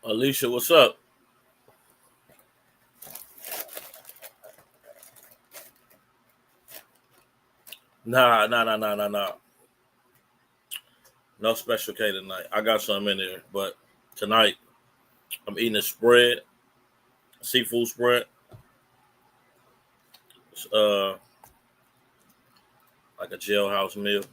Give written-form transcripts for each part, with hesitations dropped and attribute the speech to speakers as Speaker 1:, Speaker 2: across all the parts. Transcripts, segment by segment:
Speaker 1: Alicia, what's up? Nah. No special K tonight. I got something in there, but tonight I'm eating a spread, seafood spread. It's, like a jailhouse meal.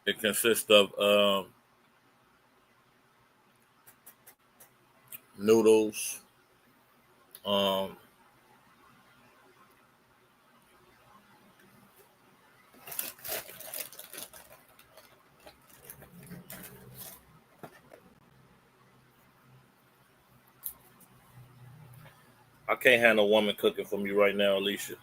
Speaker 1: It consists of noodles, um, I can't have no woman cooking for me right now, Alicia.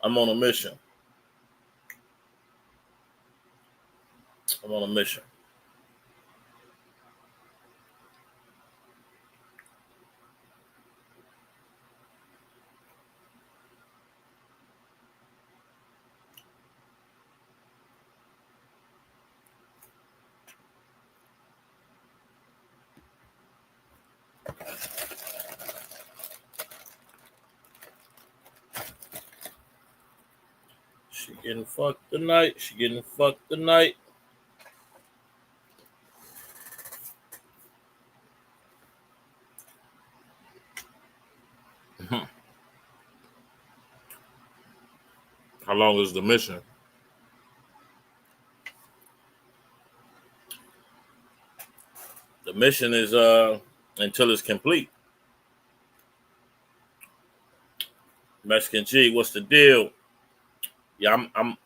Speaker 1: I'm on a mission. I'm on a mission. She getting fucked tonight. She getting fucked tonight. How long is the mission? The mission is until it's complete. Mexican G, what's the deal? Yeah, I'm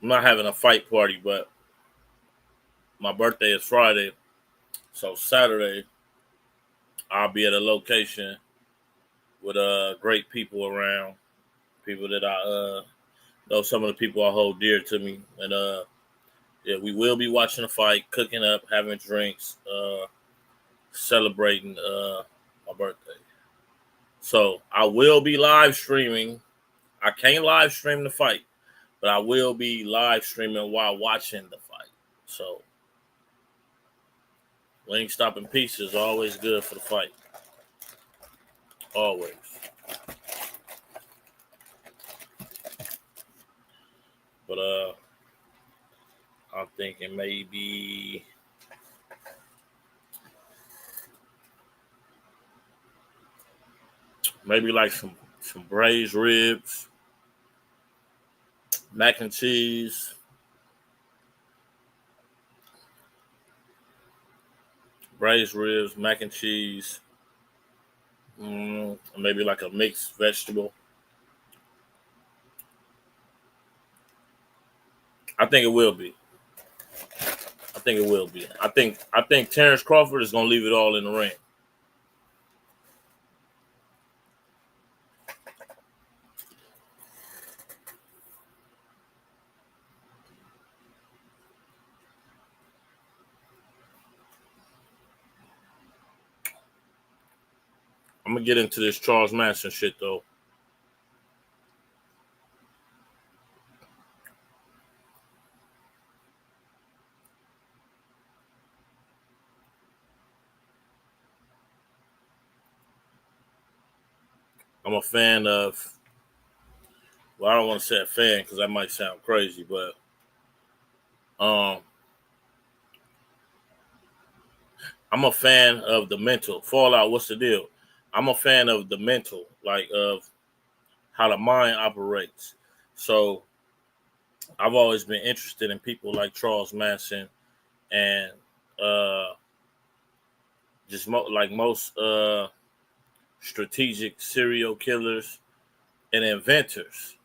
Speaker 1: not having a fight party, but my birthday is Friday, so Saturday I'll be at a location with great people around, people that I know, some of the people I hold dear to me, and yeah, we will be watching a fight, cooking up, having drinks, celebrating my birthday. So I will be live streaming. I can't live stream the fight, but I will be live streaming while watching the fight. So wing stopping pizza is always good for the fight. Always. But I'm thinking maybe like some braised ribs, mac and cheese, braised ribs, mac and cheese, maybe like a mixed vegetable. I think it will be. I think it will be. I think Terrence Crawford is gonna leave it all in the ring. I'm gonna get into this Charles Manson shit though. I'm a fan of. Well, I don't want to say a fan because that might sound crazy, but um, I'm a fan of the mental Fallout. What's the deal? I'm a fan of the mental, like of how the mind operates. So I've always been interested in people like Charles Manson and uh, like most strategic serial killers and inventors,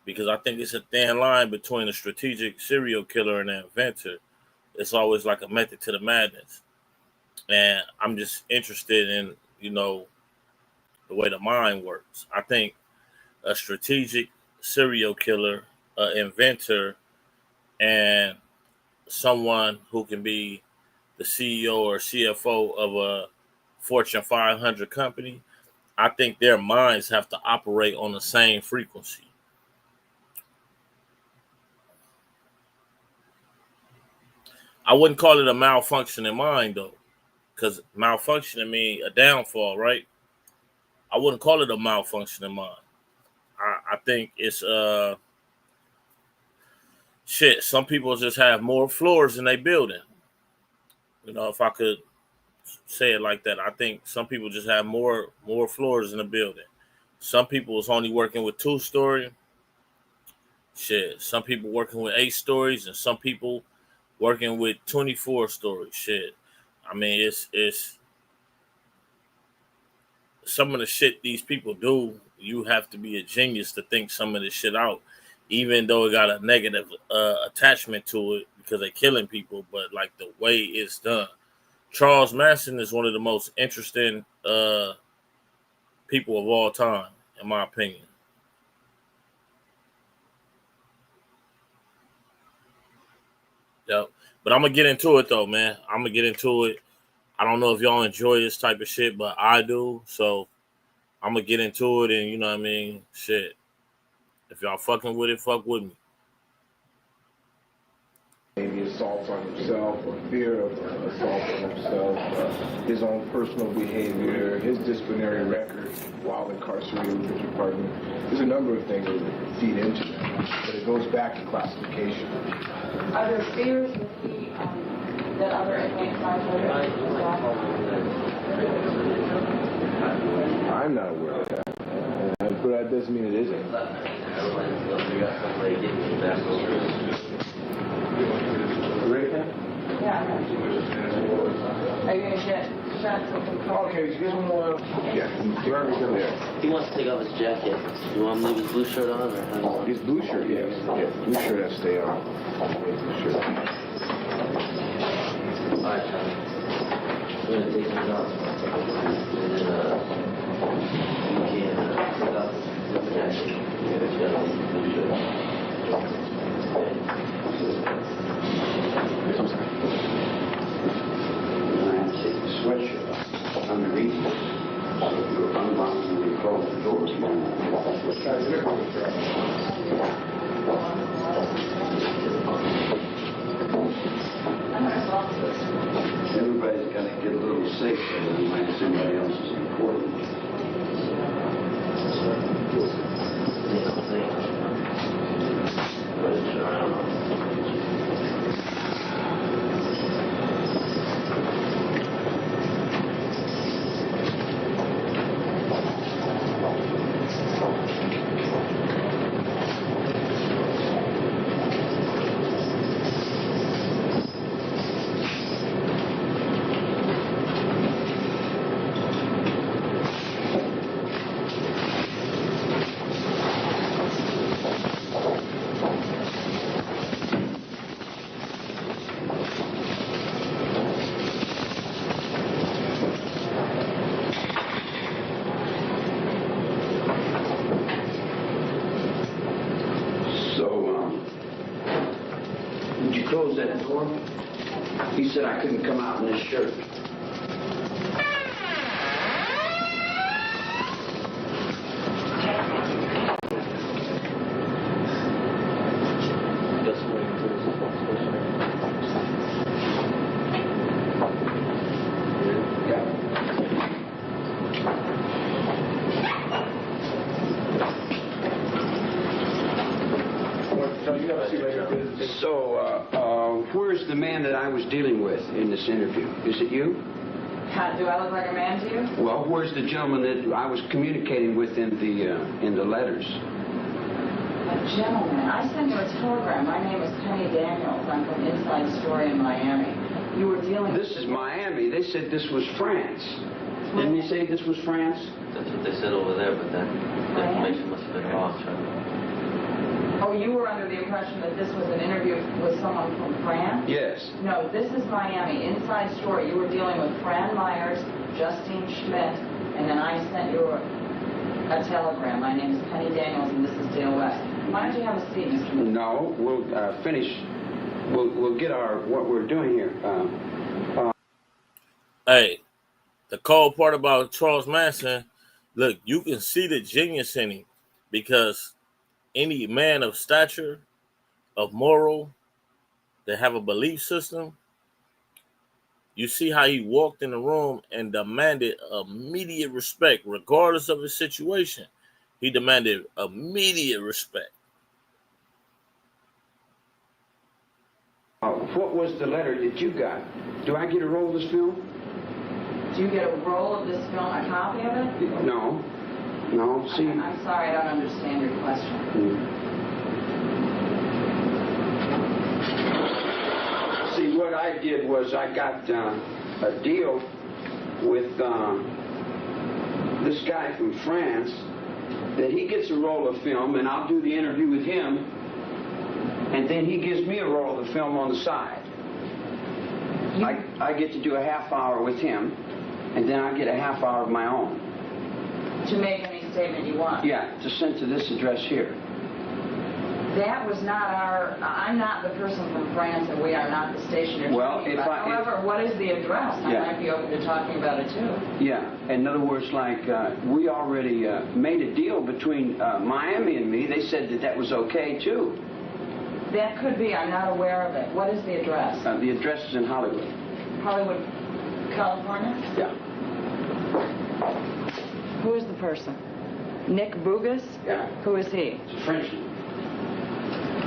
Speaker 1: because I think it's a thin line between a strategic serial killer and an inventor. it's always like a method to the madness. And I'm just interested in, the way the mind works. I think a strategic serial killer, an inventor, and someone who can be the CEO or CFO of a Fortune 500 company, I think their minds have to operate on the same frequency. I wouldn't call it a malfunctioning mind though, because malfunctioning means a downfall, right? I wouldn't call it a malfunctioning mind. I think it's shit. Some people just have more floors in their building. If I could say it like that, I think some people just have more floors in the building. Some people is only working with 2-story. Shit. Some people working with 8 stories, and some people working with 24 stories. Shit. I mean, it's some of the shit these people do. You have to be a genius to think some of this shit out, even though it got a negative attachment to it because they're killing people. But like the way it's done, Charles Manson is one of the most interesting people of all time, in my opinion. Yep. But I'm gonna get into it though, man. I'm gonna get into it. I don't know if y'all enjoy this type of shit, but I do. So I'm gonna get into it, and you know what I mean. Shit. If y'all fucking with it, fuck with me.
Speaker 2: Maybe assaults on himself or fear of assault on himself, his own personal behavior, his disciplinary record while incarcerated with his partner. There's a number of things that feed into that, but it goes back to classification.
Speaker 3: Are there fears that other inmates might have?
Speaker 2: I'm not aware of that, but that doesn't mean it isn't.
Speaker 3: Yeah. Are you going to get shots of the car?
Speaker 2: Okay, so here's one more. Yeah, you're already there.
Speaker 4: He wants to take off his jacket. You want him to leave his blue shirt on? Or how do you want
Speaker 2: His blue shirt, yes. Yeah, blue shirt has to stay on. Blue shirt.
Speaker 4: All right, Charlie. We're going to take him off. And then you can take off his jacket. You got to leave his blue shirt.
Speaker 5: I'm sorry. And I have to take the sweatshirt off underneath this. So if you're unbound and you close the doors, you don't Everybody's got to get a little safe so that he might somebody else is important. Close that door. He said I couldn't come out in this shirt. So, where's the man that I was dealing with in this interview? Is it you?
Speaker 3: Do I look like a man to you?
Speaker 5: Well, where's the gentleman that I was communicating with in the letters?
Speaker 3: A gentleman. I sent you a telegram. My name is Penny Daniels. I'm from Inside Story in Miami. You were dealing.
Speaker 5: This is Miami. They said this was France. Didn't you say this was France?
Speaker 4: That's what they said over there, but that information must have been wrong, Charlie.
Speaker 3: Oh, you were under the impression that this was an interview with someone from France?
Speaker 5: Yes.
Speaker 3: No, this is Miami. Inside story. You were dealing with Fran Myers, Justine Schmidt, and then I sent you a telegram. My name is Penny Daniels, and this is Dale West. Why don't you have a seat, Mr. Miller?
Speaker 5: No, we'll finish. We'll get what we're doing here.
Speaker 1: Hey, the cold part about Charles Manson, look, you can see the genius in him, because any man of stature, of moral, that have a belief system, you see how he walked in the room and demanded immediate respect, regardless of his situation. He demanded immediate respect.
Speaker 5: What was the letter that you got? Do I get a roll of this film?
Speaker 3: Do you get a roll of this film, a copy of it?
Speaker 5: No. No, see.
Speaker 3: I'm sorry, I don't understand your question.
Speaker 5: See, what I did was I got a deal with this guy from France that he gets a roll of film and I'll do the interview with him, and then he gives me a roll of the film on the side. I get to do a half hour with him, and then I get a half hour of my own.
Speaker 3: To make any statement you want?
Speaker 5: Yeah, to send to this address here.
Speaker 3: That was not I'm not the person from France, and we are not the station you're talking about. However, what is the address? I might be open to talking about it too.
Speaker 5: Yeah, in other words, like, we already made a deal between Miami and me. They said that was okay too.
Speaker 3: That could be. I'm not aware of it. What is the address?
Speaker 5: The address is in Hollywood.
Speaker 3: Hollywood, California?
Speaker 5: Yeah.
Speaker 3: Who is the person? Nick Bougas?
Speaker 5: Yeah.
Speaker 3: Who is he?
Speaker 5: It's a Frenchman.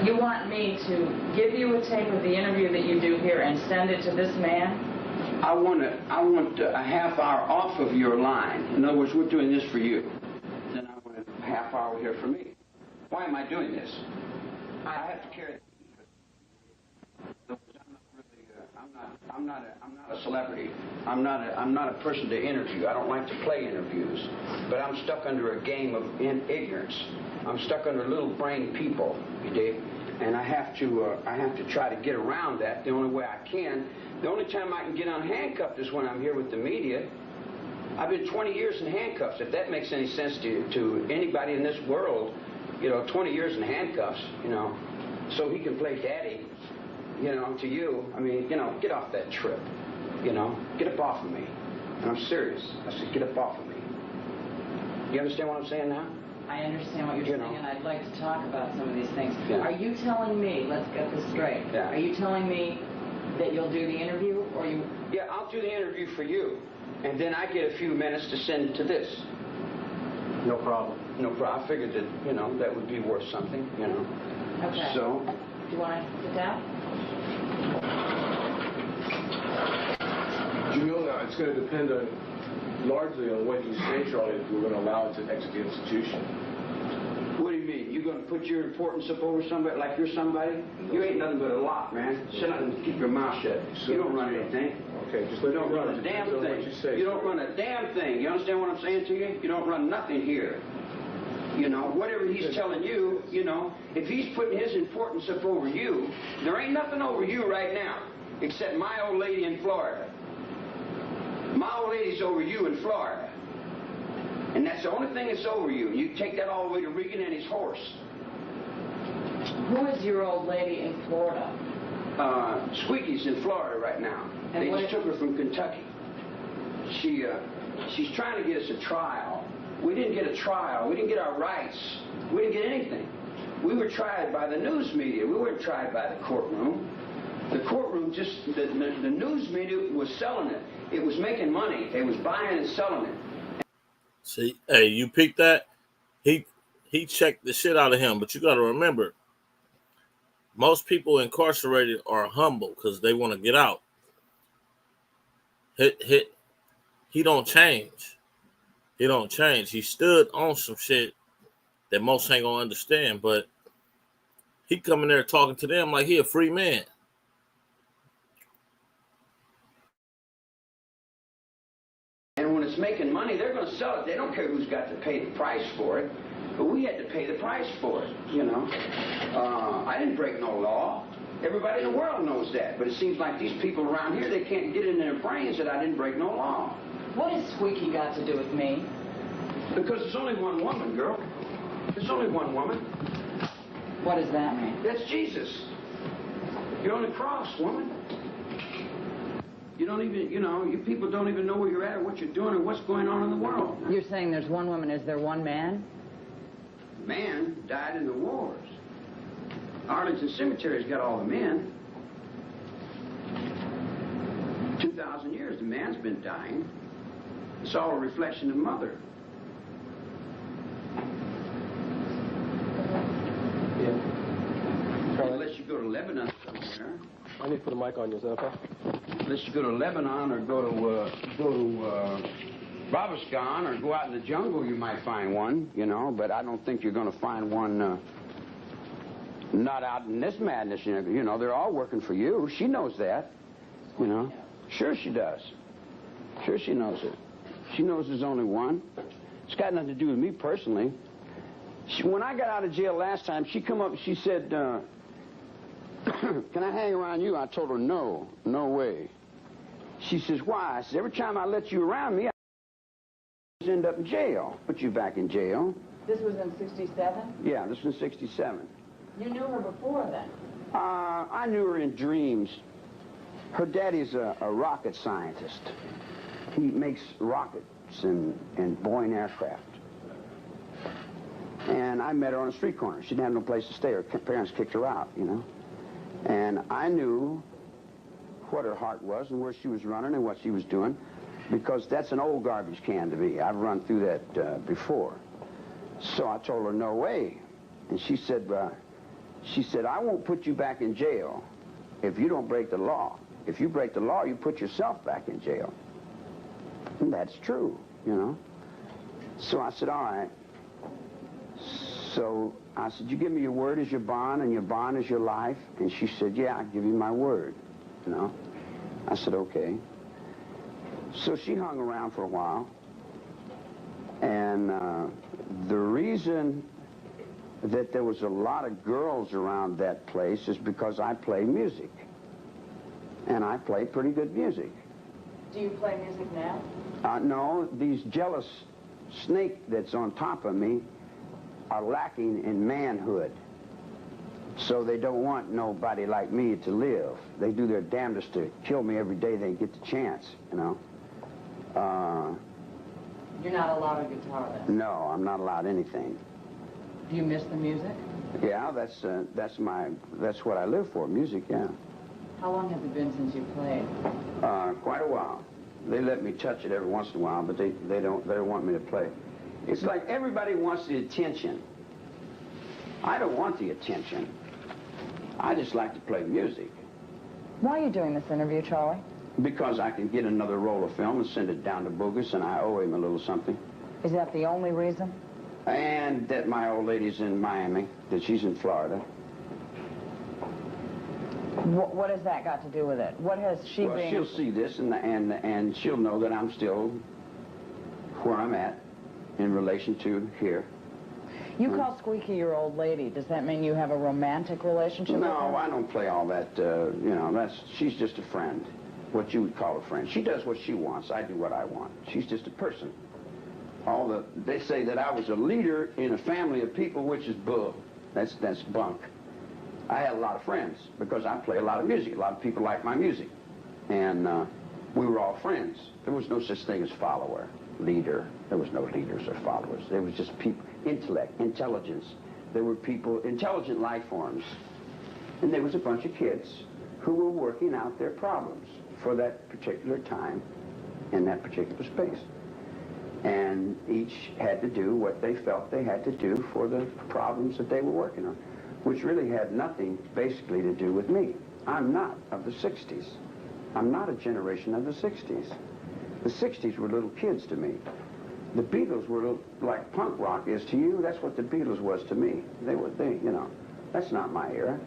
Speaker 3: You want me to give you a tape of the interview that you do here and send it to this man?
Speaker 5: I want a half hour off of your line. In other words, we're doing this for you. Then I want a half hour here for me. Why am I doing this? I have to carry. I'm not a celebrity. I'm not a person to interview. I don't like to play interviews. But I'm stuck under a game of ignorance. I'm stuck under little brain people, you dig? And I have to try to get around that the only way I can. The only time I can get unhandcuffed is when I'm here with the media. I've been 20 years in handcuffs. If that makes any sense to anybody in this world, 20 years in handcuffs, so he can play daddy, to you. I mean, get off that trip, get up off of me. And I'm serious. I said, get up off of me. You understand what I'm saying now?
Speaker 3: I understand what you're saying, and I'd like to talk about some of these things.
Speaker 5: Yeah.
Speaker 3: Are you telling me, let's get this straight, Are you telling me that you'll do the interview, or you...
Speaker 5: Yeah, I'll do the interview for you, and then I get a few minutes to send to this.
Speaker 6: No problem.
Speaker 5: No problem. I figured that, that would be worth something,
Speaker 3: Okay.
Speaker 5: So...
Speaker 3: Do you want to sit down?
Speaker 2: Jamil, now, it's going to depend largely on what you say, Charlie, if we're going to allow it to exit the institution.
Speaker 5: What do you mean? You're going to put your importance up over somebody like you're somebody? You ain't nothing but a lot, man. Sit down and keep your mouth shut. You don't run anything.
Speaker 2: Okay, just
Speaker 5: You
Speaker 2: let
Speaker 5: don't
Speaker 2: me
Speaker 5: run a damn thing. You don't run a damn thing. You understand what I'm saying to you? You don't run nothing here. Whatever he's telling you, if he's putting his importance up over you, there ain't nothing over you right now except my old lady in Florida. My old lady's over you in Florida. And that's the only thing that's over you. You take that all the way to Regan and his horse.
Speaker 3: Who is your old lady in Florida?
Speaker 5: Squeaky's in Florida right now.
Speaker 3: And
Speaker 5: they
Speaker 3: what
Speaker 5: just took her from Kentucky. She's trying to get us a trial. We didn't get a trial. We didn't get our rights. We didn't get anything. We were tried by the news media. We weren't tried by the courtroom. The courtroom the news media was selling it. It was making money. They was buying and selling it.
Speaker 1: See, hey, you picked that? He checked the shit out of him, but you got to remember, most people incarcerated are humble because they want to get out. He don't change. He don't change. He stood on some shit that most ain't gonna understand, but he coming there talking to them like he a free man.
Speaker 5: And when it's making money, they're going to sell it. They don't care who's got to pay the price for it. But we had to pay the price for it, you know. I didn't break no law. Everybody in the world knows that. But it seems like these people around here, they can't get in their brains that I didn't break no law.
Speaker 3: What has Squeaky got to do with me?
Speaker 5: Because there's only one woman, girl. There's only one woman.
Speaker 3: What does that mean?
Speaker 5: That's Jesus. You're on the cross, woman. You don't even, you know, you people don't even know where you're at or what you're doing or what's going on in the world.
Speaker 3: You're saying there's one woman. Is there one man?
Speaker 5: Man died in the wars. Arlington Cemetery's got all the men. 2,000 years, the man's been dying. It's all a reflection of Mother.
Speaker 6: Yeah. Charlie,
Speaker 5: Unless you go to Lebanon somewhere.
Speaker 6: I need to put a mic on you. Is that okay?
Speaker 5: Unless you go to Lebanon or go to Babaskan or go out in the jungle, you might find one, you know, but I don't think you're going to find one not out in this madness. You know, they're all working for you. She knows that, you know. Sure she does. Sure she knows it. She knows there's only one. It's got nothing to do with me personally. When I got out of jail last time, she come up, she said, can I hang around you? I told her, no, no way. She says, why? I said, every time I let you around me, I end up in jail. Put you back in jail.
Speaker 3: This was in 67?
Speaker 5: Yeah, this was in 67.
Speaker 3: You knew her before then?
Speaker 5: I knew her in dreams. Her daddy's a rocket scientist. He makes rockets and Boeing aircraft. And I met her on a street corner. She didn't have no place to stay. Her parents kicked her out, you know. And I knew what her heart was and where she was running and what she was doing, because that's an old garbage can to me. I've run through that before. So I told her, no way. And she said, I won't put you back in jail if you don't break the law. If you break the law, you put yourself back in jail. And that's true, you know. So I said, all right. So I said, you give me your word as your bond, and your bond is your life? And she said, yeah, I give you my word, you know. I said, okay. So she hung around for a while. And the reason that there was a lot of girls around that place is because I play music. And I play pretty good music.
Speaker 3: Do you play music now?
Speaker 5: No, these jealous snake that's on top of me are lacking in manhood. So they don't want nobody like me to live. They do their damnedest to kill me every day they get the chance, you know.
Speaker 3: You're not allowed a guitar then?
Speaker 5: No, I'm not allowed anything.
Speaker 3: Do you miss the music?
Speaker 5: Yeah, that's what I live for, music, yeah.
Speaker 3: How long has it been since you played?
Speaker 5: Quite a while. They let me touch it every once in a while, but they don't want me to play. It's like everybody wants the attention. I don't want the attention. I just like to play music.
Speaker 3: Why are you doing this interview, Charlie?
Speaker 5: Because I can get another roll of film and send it down to Bogus, and I owe him a little something.
Speaker 3: Is that the only reason?
Speaker 5: And that my old lady's in Miami, that she's in Florida.
Speaker 3: What has that got to do with it? What has she
Speaker 5: Well,
Speaker 3: been...
Speaker 5: she'll see this, and she'll know that I'm still where I'm at in relation to here.
Speaker 3: You call Squeaky your old lady. Does that mean you have a romantic relationship with her?
Speaker 5: No, I don't play all that, you know, she's just a friend, what you would call a friend. She does what she wants. I do what I want. She's just a person. They say that I was a leader in a family of people, which is bull. That's bunk. I had a lot of friends because I play a lot of music. A lot of people like my music. And we were all friends. There was no such thing as follower, leader. There was no leaders or followers. There was just people, intellect, intelligence. There were people, intelligent life forms. And there was a bunch of kids who were working out their problems for that particular time in that particular space. And each had to do what they felt they had to do for the problems that they were working on, which really had nothing basically to do with me. I'm not of the 60s. I'm not a generation of the 60s. The 60s were little kids to me. The Beatles were like punk rock is to you. That's what the Beatles was to me. You know, that's not my era.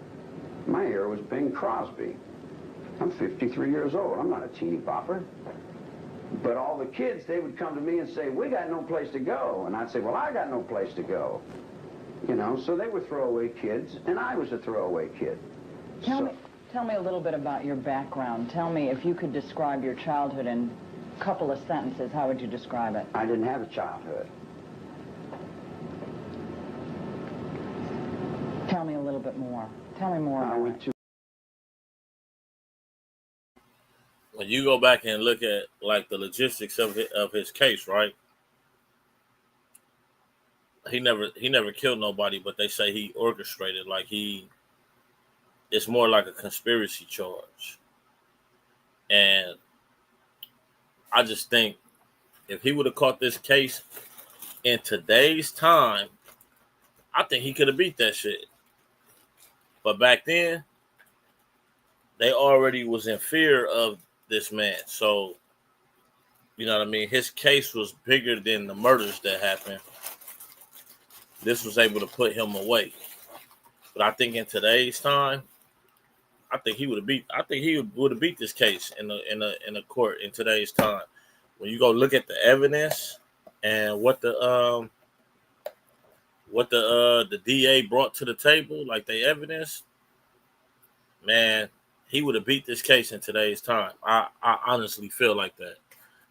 Speaker 5: My era was Bing Crosby. I'm 53 years old. I'm not a teeny bopper. But all the kids, they would come to me and say, we got no place to go. And I'd say, well, I got no place to go. You know, so they were throwaway kids, and I was a throwaway kid.
Speaker 3: Tell me a little bit about your background. Tell me, if you could describe your childhood in a couple of sentences, how would you describe it?
Speaker 5: I didn't have a childhood.
Speaker 3: Tell me a little bit more. Tell me more
Speaker 5: I
Speaker 3: about
Speaker 5: went
Speaker 3: it.
Speaker 5: to
Speaker 1: When you go back and look at like the logistics of his case, right? He never killed nobody, but they say he orchestrated. Like it's more like a conspiracy charge. And I just think if he would have caught this case in today's time, I think he could have beat that shit. But back then, they already was in fear of this man. So, you know what I mean? His case was bigger than the murders that happened. This was able to put him away. But I think in today's time, I think he would have beat this case in the court in today's time. When you go look at the evidence and what the DA brought to the table, like the evidence, man, he would have beat this case in today's time. I honestly feel like that.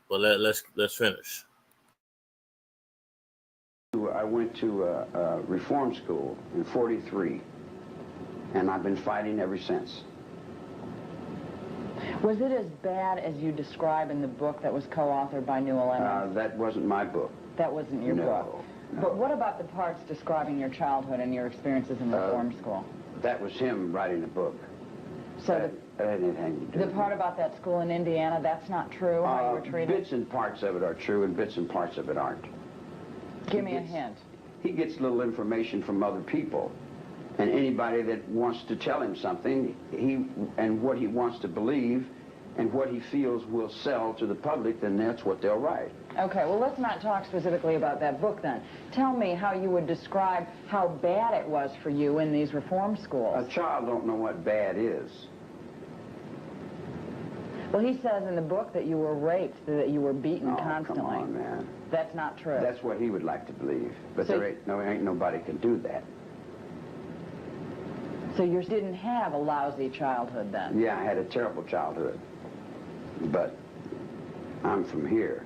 Speaker 1: But let's finish.
Speaker 5: I went to a reform school in '43, and I've been fighting ever since.
Speaker 3: Was it as bad as you describe in the book that was co-authored by Newell Emmons?
Speaker 5: That wasn't my book.
Speaker 3: That wasn't your book.
Speaker 5: No.
Speaker 3: But what about the parts describing your childhood and your experiences in reform school?
Speaker 5: That was him writing a book.
Speaker 3: So
Speaker 5: That had anything to do
Speaker 3: the
Speaker 5: with
Speaker 3: part
Speaker 5: it.
Speaker 3: about that school in Indiana, that's not true, how you were treated?
Speaker 5: Bits and parts of it are true, and bits and parts of it aren't.
Speaker 3: Give me a hint.
Speaker 5: He gets little information from other people, and anybody that wants to tell him something, and what he wants to believe, and what he feels will sell to the public, then that's what they'll write.
Speaker 3: Okay, well, let's not talk specifically about that book then. Tell me how you would describe how bad it was for you in these reform schools.
Speaker 5: A child don't know what bad is.
Speaker 3: Well, he says in the book that you were raped, that you were beaten
Speaker 5: Oh,
Speaker 3: constantly.
Speaker 5: come on, man.
Speaker 3: That's not true.
Speaker 5: That's what he would like to believe, but
Speaker 3: So-
Speaker 5: there ain't nobody can do that.
Speaker 3: So you didn't have a lousy childhood then?
Speaker 5: Yeah, I had a terrible childhood, but I'm from here.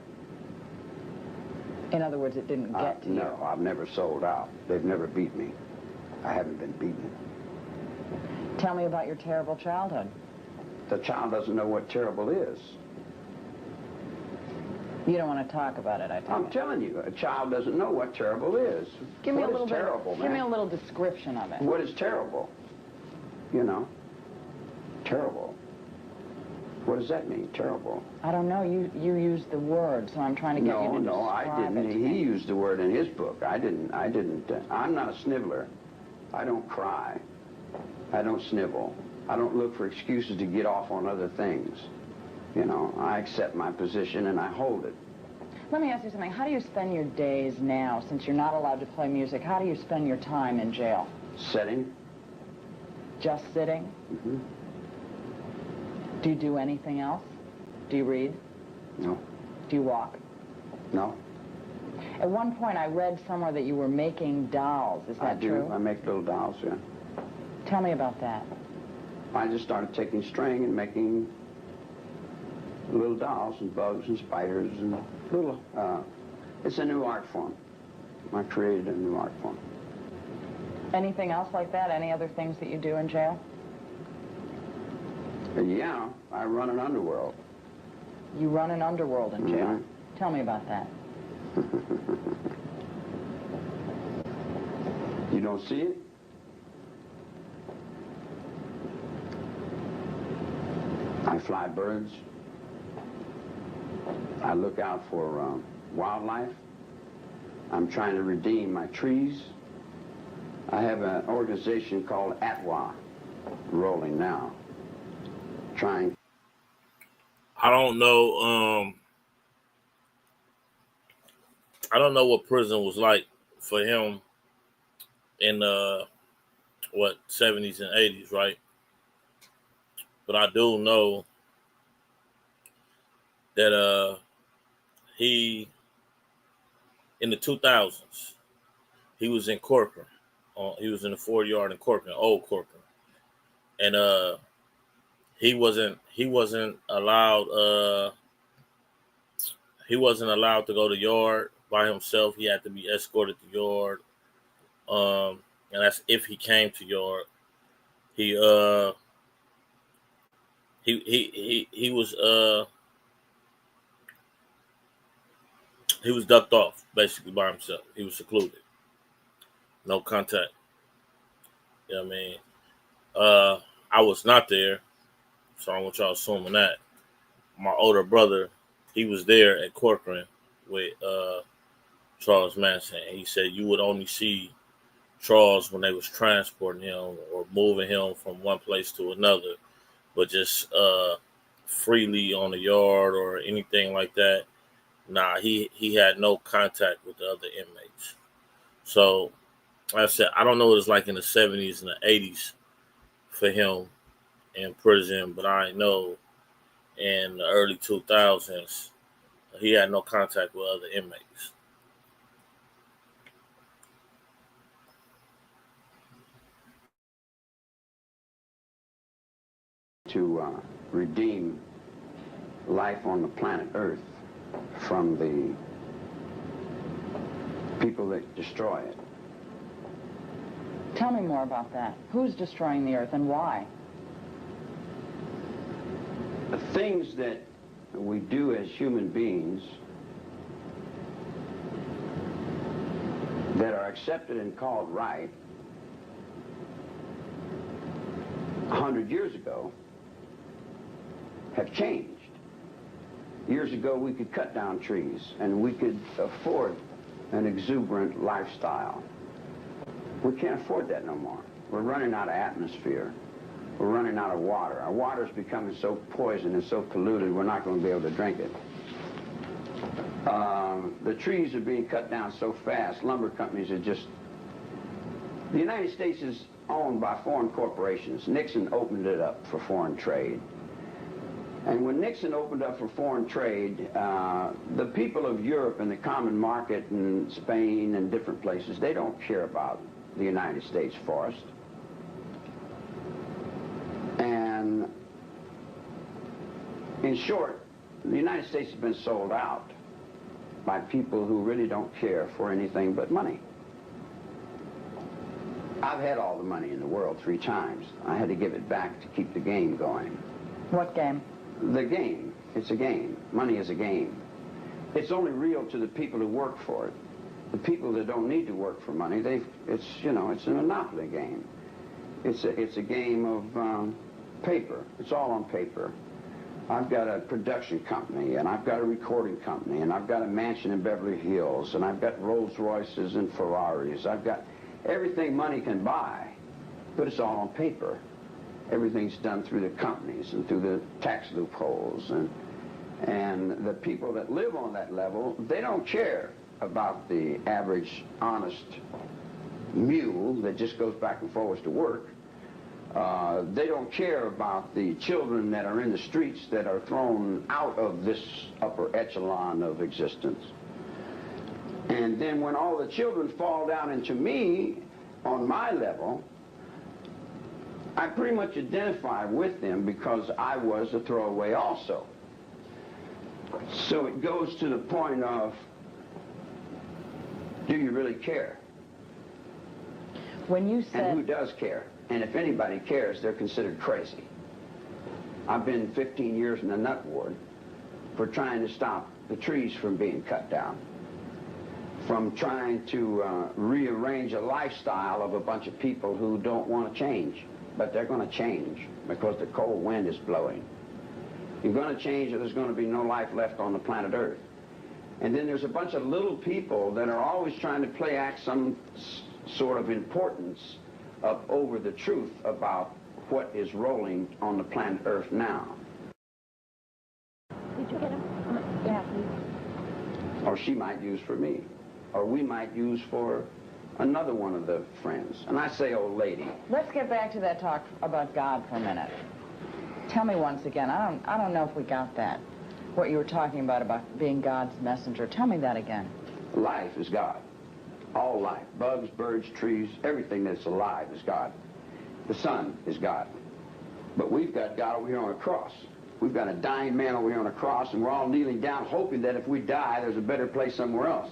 Speaker 3: In other words, it didn't get to you?
Speaker 5: No, I've never sold out. They've never beat me. I haven't been beaten.
Speaker 3: Tell me about your terrible childhood.
Speaker 5: The child doesn't know what terrible is.
Speaker 3: You don't want to talk about it, I tell you.
Speaker 5: I'm telling you, a child doesn't know what terrible is.
Speaker 3: Give me
Speaker 5: What
Speaker 3: a little
Speaker 5: is terrible,
Speaker 3: bit.
Speaker 5: man?
Speaker 3: Give me a little description of it.
Speaker 5: What is terrible? You know, terrible. What does that mean, terrible?
Speaker 3: I don't know. You used the word, so I'm trying to get you to
Speaker 5: No, I
Speaker 3: describe
Speaker 5: didn't.
Speaker 3: it to
Speaker 5: He
Speaker 3: me.
Speaker 5: used the word in his book. I didn't. I'm not a sniveler. I don't cry. I don't snivel. I don't look for excuses to get off on other things. You know, I accept my position and I hold it.
Speaker 3: Let me ask you something. How do you spend your days now, since you're not allowed to play music? How do you spend your time in jail?
Speaker 5: Setting.
Speaker 3: Just sitting?
Speaker 5: Mm-hmm.
Speaker 3: Do you do anything else? Do you read?
Speaker 5: No.
Speaker 3: Do you walk?
Speaker 5: No.
Speaker 3: At one point, I read somewhere that you were making dolls. Is that
Speaker 5: I do.
Speaker 3: true?
Speaker 5: I make little dolls, yeah.
Speaker 3: Tell me about that.
Speaker 5: I just started taking string and making little dolls and bugs and spiders and little, it's a new art form. I created a new art form.
Speaker 3: Anything else like that? Any other things that you do in jail?
Speaker 5: Yeah, I run an underworld.
Speaker 3: You run an underworld in jail.
Speaker 5: Mhm.
Speaker 3: Tell me about that.
Speaker 5: You don't see it? I fly birds. I look out for wildlife. I'm trying to redeem my trees. I have an organization called ATWA rolling now. Trying.
Speaker 1: I don't know. I don't know what prison was like for him in 70s and 80s, right? But I do know that he in the 2000s. He was in Corcoran. He was in the 4 yard in Corcoran, old Corcoran, and he wasn't allowed. He wasn't allowed to go to yard by himself. He had to be escorted to yard. And that's if he came to yard. He he was ducked off basically by himself. He was secluded, no contact. You know what I mean? I was not there, so I don't want y'all assuming that. My older brother, he was there at Corcoran with Charles Manson. And he said you would only see Charles when they was transporting him or moving him from one place to another, but just freely on the yard or anything like that. Nah, he had no contact with the other inmates. So, like I said, I don't know what it's like in the 70s and the 80s for him in prison, but I know in the early 2000s he had no contact with other inmates.
Speaker 5: To redeem life on the planet Earth from the people that destroy it.
Speaker 3: Tell me more about that. Who's destroying the earth and why?
Speaker 5: The things that we do as human beings that are accepted and called right 100 years ago have changed. Years ago, we could cut down trees and we could afford an exuberant lifestyle. We can't afford that no more. We're running out of atmosphere. We're running out of water. Our water's becoming so poisoned and so polluted, we're not going to be able to drink it. The trees are being cut down so fast, lumber companies are just... The United States is owned by foreign corporations. Nixon opened it up for foreign trade. And when Nixon opened up for foreign trade, the people of Europe and the common market and Spain and different places, they don't care about the United States forest. And in short, the United States has been sold out by people who really don't care for anything but money. I've had all the money in the world 3 times. I had to give it back to keep the game going.
Speaker 3: What game?
Speaker 5: The game. It's a game. Money is a game. It's only real to the people who work for it. The people that don't need to work for money, it's a monopoly game. It's a game of paper. It's all on paper. I've got a production company, and I've got a recording company, and I've got a mansion in Beverly Hills, and I've got Rolls Royces and Ferraris. I've got everything money can buy, but it's all on paper. Everything's done through the companies and through the tax loopholes, and the people that live on that level, they don't care about the average honest mule that just goes back and forwards to work. They don't care about the children that are in the streets that are thrown out of this upper echelon of existence. And then when all the children fall down into me, on my level, I pretty much identify with them because I was a throwaway also. So it goes to the point of, do you really care?
Speaker 3: When you said...
Speaker 5: And who does care? And if anybody cares, they're considered crazy. I've been 15 years in the nut ward for trying to stop the trees from being cut down, from trying to rearrange a lifestyle of a bunch of people who don't want to change. But they're going to change because the cold wind is blowing. You're going to change or there's going to be no life left on the planet Earth. And then there's a bunch of little people that are always trying to play act some sort of importance over the truth about what is rolling on the planet Earth now.
Speaker 7: Did you get him? Yeah, please.
Speaker 5: Or she might use for me. Or we might use for another one of the friends. And I say old lady.
Speaker 3: Let's get back to that talk about God for a minute. Tell me once again, I don't know if we got that. What you were talking about being God's messenger. Tell me that again.
Speaker 5: Life is God. All life. Bugs, birds, trees, everything that's alive is God. The sun is God. But we've got God over here on a cross. We've got a dying man over here on a cross, and we're all kneeling down hoping that if we die, there's a better place somewhere else.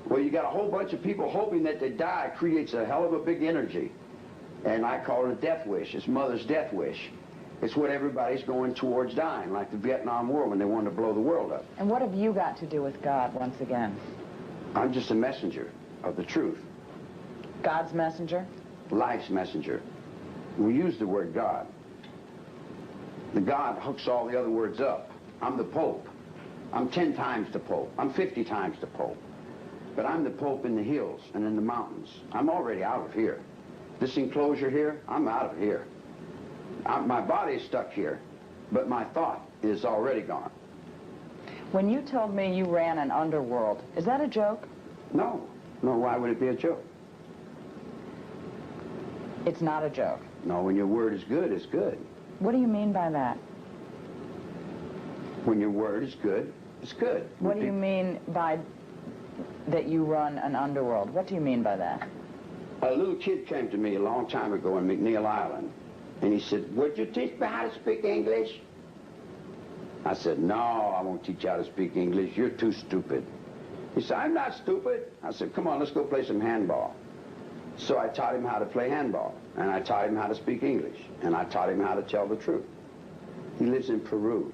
Speaker 5: Well, you got a whole bunch of people hoping that they die creates a hell of a big energy. And I call it a death wish. It's mother's death wish. It's what everybody's going towards dying, like the Vietnam War when they wanted to blow the world up.
Speaker 3: And what have you got to do with God once again?
Speaker 5: I'm just a messenger of the truth.
Speaker 3: God's messenger?
Speaker 5: Life's messenger. We use the word God. The God hooks all the other words up. I'm the Pope. I'm 10 times the Pope. I'm 50 times the Pope. But I'm the Pope in the hills and in the mountains. I'm already out of here. This enclosure here, I'm out of here. My body's stuck here, but my thought is already gone.
Speaker 3: When you told me you ran an underworld, is that a joke?
Speaker 5: No. No, why would it be a joke?
Speaker 3: It's not a joke.
Speaker 5: No, when your word is good, it's good.
Speaker 3: What do you mean by that?
Speaker 5: When your word is good, it's good.
Speaker 3: What do you mean by that you run an underworld? What do you mean by that?
Speaker 5: A little kid came to me a long time ago in McNeil Island, and he said, "Would you teach me how to speak English?" I said, "No, I won't teach you how to speak English. You're too stupid." He said, "I'm not stupid." I said, "Come on, let's go play some handball." So I taught him how to play handball, and I taught him how to speak English, and I taught him how to tell the truth. He lives in Peru.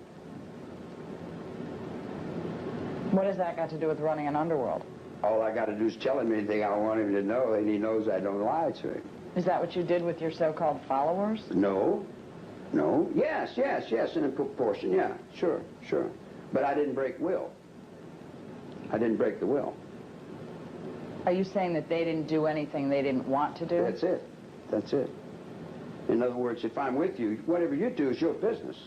Speaker 3: What has that got to do with running an underworld?
Speaker 5: All I got to do is tell him anything I want him to know, and he knows I don't lie to him.
Speaker 3: Is that what you did with your so-called followers?
Speaker 5: No. No. Yes, in a proportion, yeah, sure. But I didn't break will. I didn't break the will.
Speaker 3: Are you saying that they didn't do anything they didn't want to do?
Speaker 5: That's it. In other words, if I'm with you, whatever you do is your business.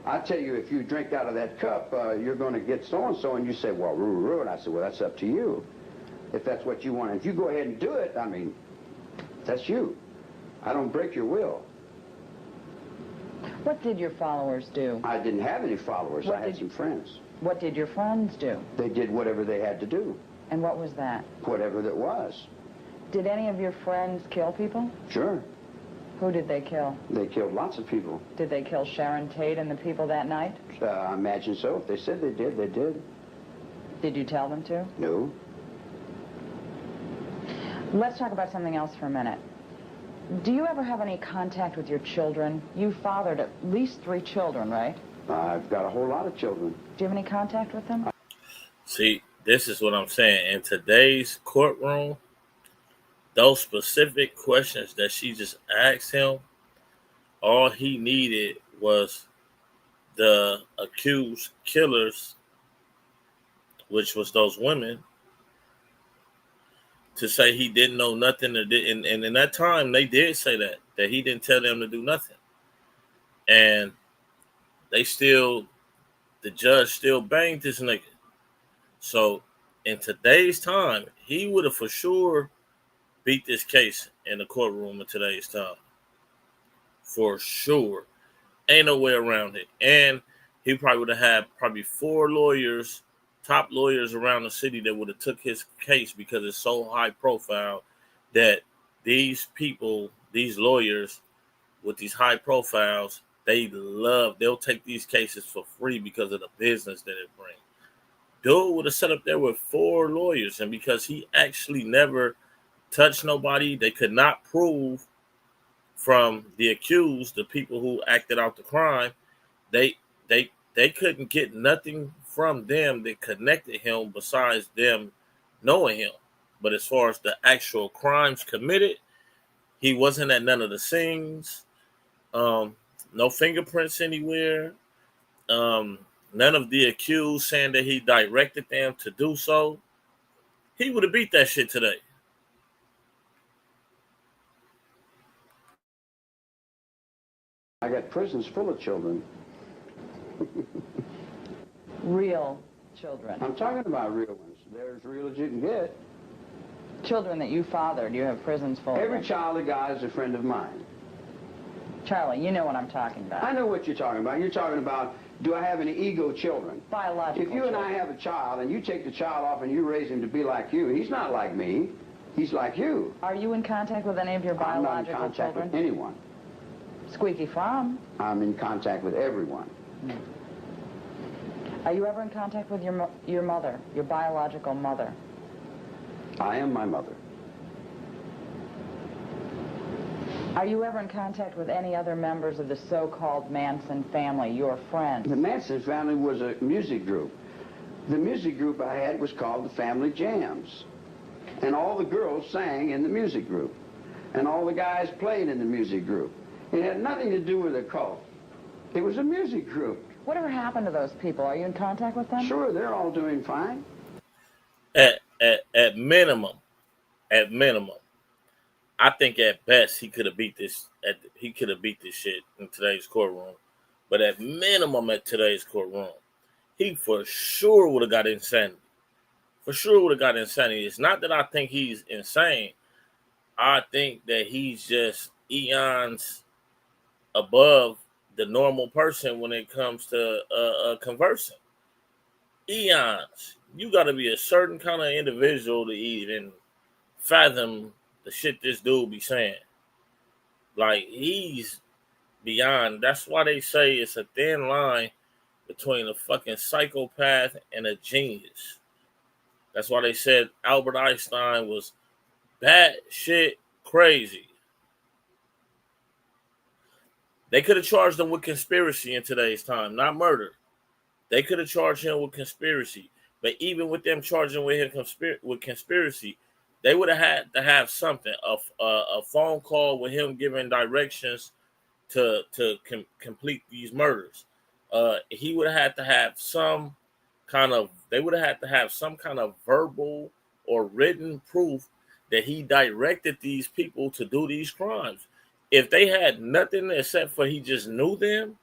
Speaker 5: I tell you, if you drink out of that cup, you're going to get so-and-so, and you say, "Well, roo." And I said, "Well, that's up to you. If that's what you want. If you go ahead and do it, I mean, that's you. I don't break your will."
Speaker 3: What did your followers do?
Speaker 5: I didn't have any followers. I had some friends.
Speaker 3: What did your friends do?
Speaker 5: They did whatever they had to do.
Speaker 3: And what was that?
Speaker 5: Whatever that was.
Speaker 3: Did any of your friends kill people?
Speaker 5: Sure.
Speaker 3: Who did they kill?
Speaker 5: They killed lots of people.
Speaker 3: Did they kill Sharon Tate and the people that night?
Speaker 5: I imagine so. If they said they did, they did.
Speaker 3: Did you tell them to?
Speaker 5: No.
Speaker 3: Let's talk about something else for a minute. Do you ever have any contact with your children? You fathered at least 3 children, right?
Speaker 5: I've got a whole lot of children.
Speaker 3: Do you have any contact with them?
Speaker 1: See, this is what I'm saying. In today's courtroom, those specific questions that she just asked him, all he needed was the accused killers, which was those women, to say he didn't know nothing. And in that time, they did say that he didn't tell them to do nothing. And the judge still banged this nigga. So in today's time, he would have for sure beat this case in the courtroom in today's time. For sure. Ain't no way around it. And he probably would have had 4 lawyers, top lawyers around the city that would have took his case, because it's so high profile that these people, these lawyers with these high profiles, they'll take these cases for free because of the business that it brings. Dude would have sat up there with 4 lawyers, and because he actually never touched nobody, they could not prove from the accused, the people who acted out the crime, they couldn't get nothing from them that connected him besides them knowing him. But as far as the actual crimes committed, he wasn't at none of the scenes. No fingerprints anywhere. None of the accused saying that he directed them to do so. He would have beat that shit today.
Speaker 5: I got prisons full of children.
Speaker 3: Real children.
Speaker 5: I'm talking about real ones. They're as real as you can get.
Speaker 3: Children that you fathered, you have prisons full of
Speaker 5: Every
Speaker 3: them.
Speaker 5: child of God is a friend of mine.
Speaker 3: Charlie, you know what I'm talking about.
Speaker 5: I know what you're talking about. You're talking about Do I have any ego children?
Speaker 3: Biological
Speaker 5: If you and I
Speaker 3: children.
Speaker 5: have a child and you take the child off and you raise him to be like you, he's not like me. He's like you.
Speaker 3: Are you in contact with any of your
Speaker 5: I'm not in
Speaker 3: biological
Speaker 5: contact
Speaker 3: children?
Speaker 5: with anyone.
Speaker 3: Squeaky farm.
Speaker 5: I'm in contact with everyone.
Speaker 3: Are you ever in contact with your mother, your biological mother?
Speaker 5: I am my mother.
Speaker 3: Are you ever in contact with any other members of the so-called Manson family, your friends?
Speaker 5: The Manson family was a music group. The music group I had was called the Family Jams. And all the girls sang in the music group. And all the guys played in the music group. It had nothing to do with a cult. It was a music group.
Speaker 3: Whatever happened to those people? Are you in contact with them?
Speaker 5: Sure, they're all doing fine.
Speaker 1: At minimum, I think at best he could have beat this. He could have beat this shit in today's courtroom, but at minimum, at today's courtroom, he for sure would have got insanity. For sure would have got insanity. It's not that I think he's insane. I think that he's just eons above the normal person when it comes to conversing. Eons. You got to be a certain kind of individual to even fathom the shit this dude be saying. Like, he's beyond. That's why they say it's a thin line between a fucking psychopath and a genius. That's why they said Albert Einstein was batshit crazy. They could have charged him with conspiracy in today's time, not murder. They could have charged him with conspiracy. But even with them charging with him with conspiracy, they would have had to have something, a phone call with him giving directions to complete these murders. He would have had to have some kind of, they would have had to have some kind of verbal or written proof that he directed these people to do these crimes. If they had nothing except for he just knew them,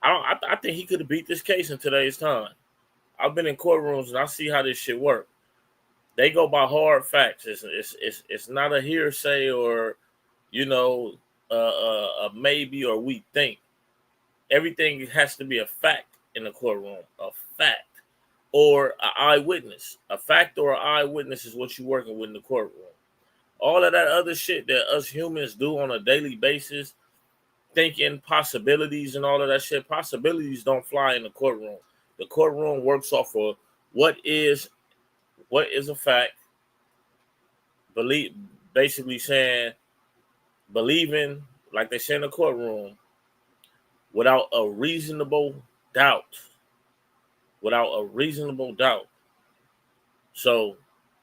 Speaker 1: I think he could have beat this case in today's time. I've been in courtrooms and I see how this shit works. They go by hard facts. It's not a hearsay or, a maybe or we think. Everything has to be a fact in the courtroom, a fact or an eyewitness. A fact or an eyewitness is what you're working with in the courtroom. All of that other shit that us humans do on a daily basis, thinking possibilities and all of that shit, possibilities don't fly in the courtroom. The courtroom works off of what is a fact, basically saying, believing, like they say in the courtroom, without a reasonable doubt. Without a reasonable doubt. So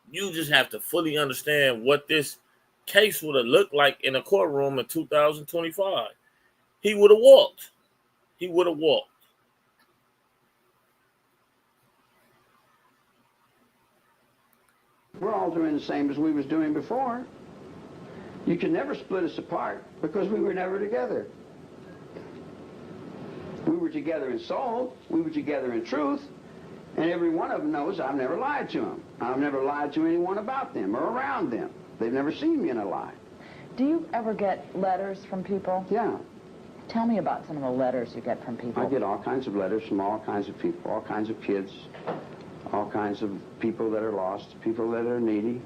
Speaker 1: you just have to fully understand what this case would have looked like in a courtroom in 2025. He would have walked. He would have walked.
Speaker 5: We're all doing the same as we was doing before. You can never split us apart because we were never together. We were together in soul, we were together in truth, and every one of them knows I've never lied to them. I've never lied to anyone about them or around them. They've never seen me in a lie.
Speaker 3: Do you ever get letters from people?
Speaker 5: Yeah.
Speaker 3: Tell me about some of the letters you get from people.
Speaker 5: I get all kinds of letters from all kinds of people, all kinds of kids, all kinds of people that are lost, people that are needy.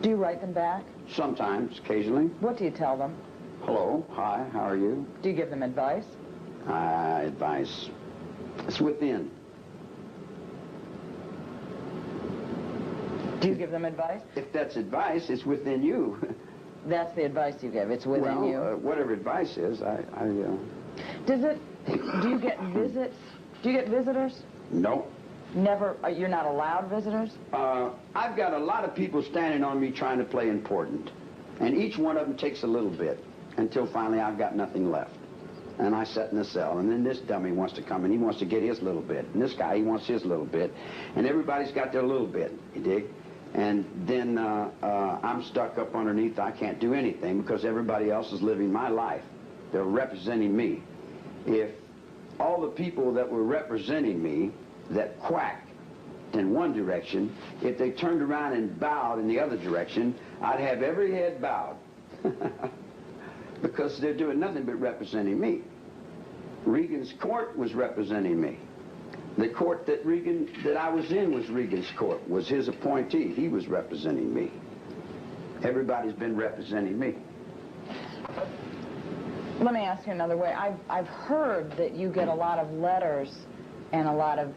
Speaker 3: Do you write them back?
Speaker 5: Sometimes, occasionally.
Speaker 3: What do you tell them?
Speaker 5: Hello, hi, how are you?
Speaker 3: Do you give them advice?
Speaker 5: Advice. It's within.
Speaker 3: Do you give them advice?
Speaker 5: If that's advice, it's within you.
Speaker 3: That's the advice you give. It's within you.
Speaker 5: Whatever advice is,
Speaker 3: Do you get visits? Do you get visitors?
Speaker 5: No.
Speaker 3: Never. You're not allowed visitors?
Speaker 5: I've got a lot of people standing on me trying to play important. And each one of them takes a little bit until finally I've got nothing left. And I sit in the cell, and then this dummy wants to come and he wants to get his little bit. And this guy, he wants his little bit. And everybody's got their little bit, you dig? And then I'm stuck up underneath. I can't do anything because everybody else is living my life. They're representing me. If all the people that were representing me that quacked in one direction, if they turned around and bowed in the other direction, I'd have every head bowed. Because they're doing nothing but representing me. Regan's court was representing me. The court that I was in was Regan's court, was his appointee. He was representing me. Everybody's been representing me.
Speaker 3: Let me ask you another way. I've heard that you get a lot of letters and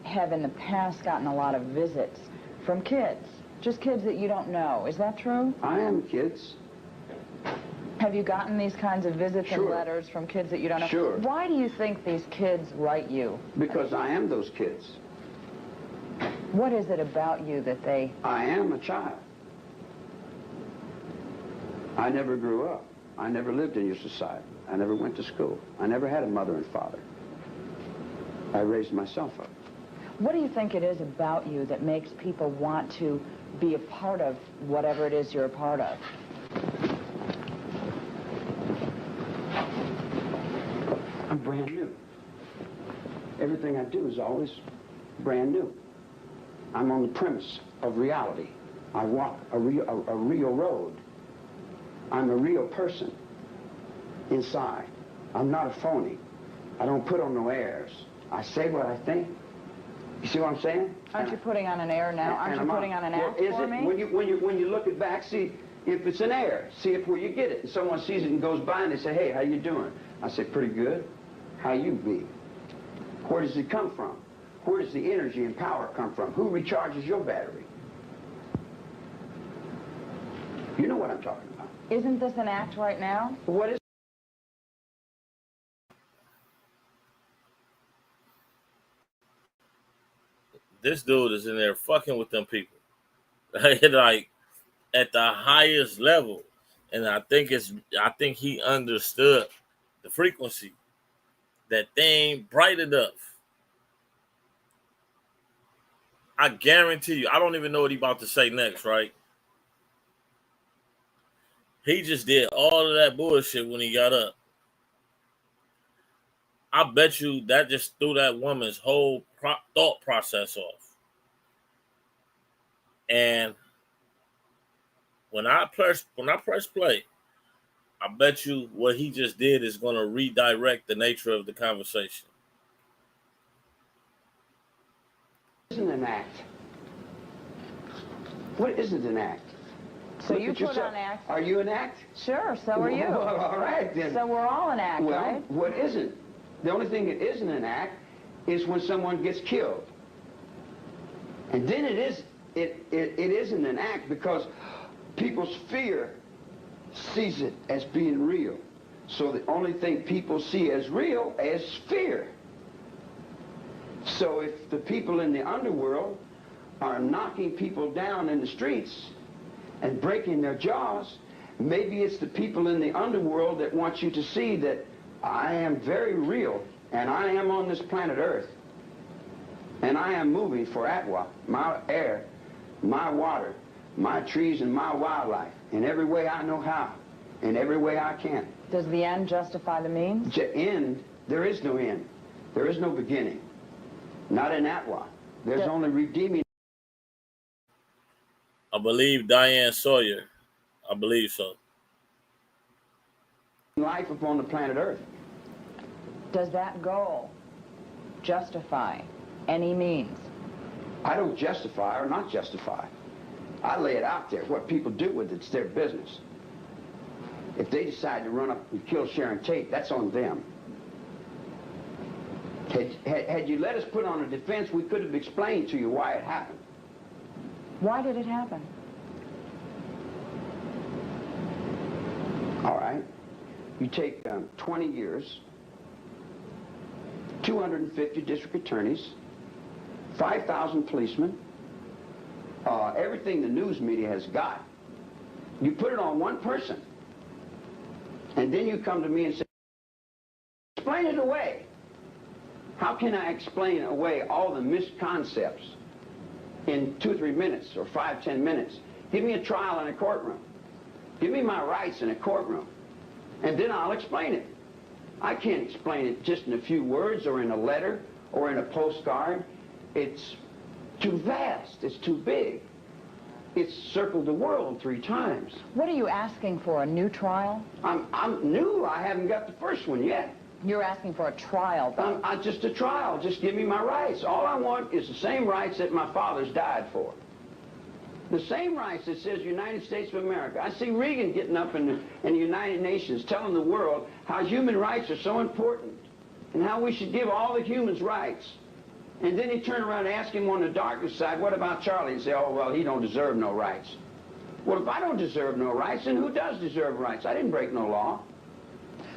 Speaker 3: have in the past gotten a lot of visits from kids, just kids that you don't know. Is that true?
Speaker 5: I am kids.
Speaker 3: Have you gotten these kinds of visits and letters from kids that you don't know?
Speaker 5: Sure.
Speaker 3: Why do you think these kids write you?
Speaker 5: Because I am those kids.
Speaker 3: What is it about you that they...
Speaker 5: I am a child. I never grew up. I never lived in your society. I never went to school. I never had a mother and father. I raised myself up.
Speaker 3: What do you think it is about you that makes people want to be a part of whatever it is you're a part of?
Speaker 5: I'm brand new. Everything I do is always brand new. I'm on the premise of reality. I walk a real road. I'm a real person inside. I'm not a phony. I don't put on no airs. I say what I think. You see what I'm saying?
Speaker 3: Aren't you putting on an air now? Aren't you putting on an act for me?
Speaker 5: When you look it back, see if it's an air. See if where you get it. And someone sees it and goes by and they say, hey, how you doing? I say, pretty good. How you be? Where does it come from? Where does the energy and power come from? Who recharges your battery? You know what I'm talking about.
Speaker 3: Isn't this an act right now?
Speaker 5: What is
Speaker 1: This dude is in there fucking with them people. Like at the highest level. And I think he understood the frequency that they ain't bright enough. I guarantee you, I don't even know what he about to say next, right? He just did all of that bullshit when he got up. I bet you that just threw that woman's whole thought process off. And when I press play, I bet you what he just did is going to redirect the nature of the conversation.
Speaker 5: Isn't an act? What isn't an act?
Speaker 3: So you put on acts.
Speaker 5: Are you an act?
Speaker 3: Sure, so are you.
Speaker 5: Well, all right, then.
Speaker 3: So we're all an act,
Speaker 5: well,
Speaker 3: right?
Speaker 5: What isn't? The only thing that isn't an act is when someone gets killed. And then it isn't an act because people's fear sees it as being real. So the only thing people see as real is fear. So if the people in the underworld are knocking people down in the streets and breaking their jaws, maybe it's the people in the underworld that want you to see that I am very real, and I am on this planet Earth, and I am moving for Atwa, my air, my water, my trees, and my wildlife, in every way I know how, in every way I can.
Speaker 3: Does the end justify the means?
Speaker 5: End? There is no end. There is no beginning. Not in Atwa. There's only redeeming.
Speaker 1: I believe Diane Sawyer. I believe so.
Speaker 5: Life upon the planet Earth.
Speaker 3: Does that goal justify any means?
Speaker 5: I don't justify or not justify. I lay it out there. What people do with it's their business. If they decide to run up and kill Sharon Tate, that's on them. Had you let us put on a defense, we could have explained to you why it happened.
Speaker 3: Why did it happen?
Speaker 5: All right. You take 20 years, 250 district attorneys, 5,000 policemen, everything the news media has got. You put it on one person, and then you come to me and say, explain it away. How can I explain away all the misconcepts in 2 or 3 minutes or 5, 10 minutes? Give me a trial in a courtroom. Give me my rights in a courtroom, and then I'll explain it. I can't explain it just in a few words or in a letter or in a postcard. It's too vast. It's too big. It's circled the world 3 times.
Speaker 3: What are you asking for, a new trial?
Speaker 5: I'm new. I haven't got the first one yet.
Speaker 3: You're asking for a trial, though.
Speaker 5: Just a trial. Just give me my rights. All I want is the same rights that my fathers died for. The same rights that says United States of America. I see Reagan getting up in the United Nations telling the world how human rights are so important and how we should give all the humans rights. And then he turn around and ask him on the darker side, what about Charlie? And say, oh, well, he don't deserve no rights. Well, if I don't deserve no rights, then who does deserve rights? I didn't break no law.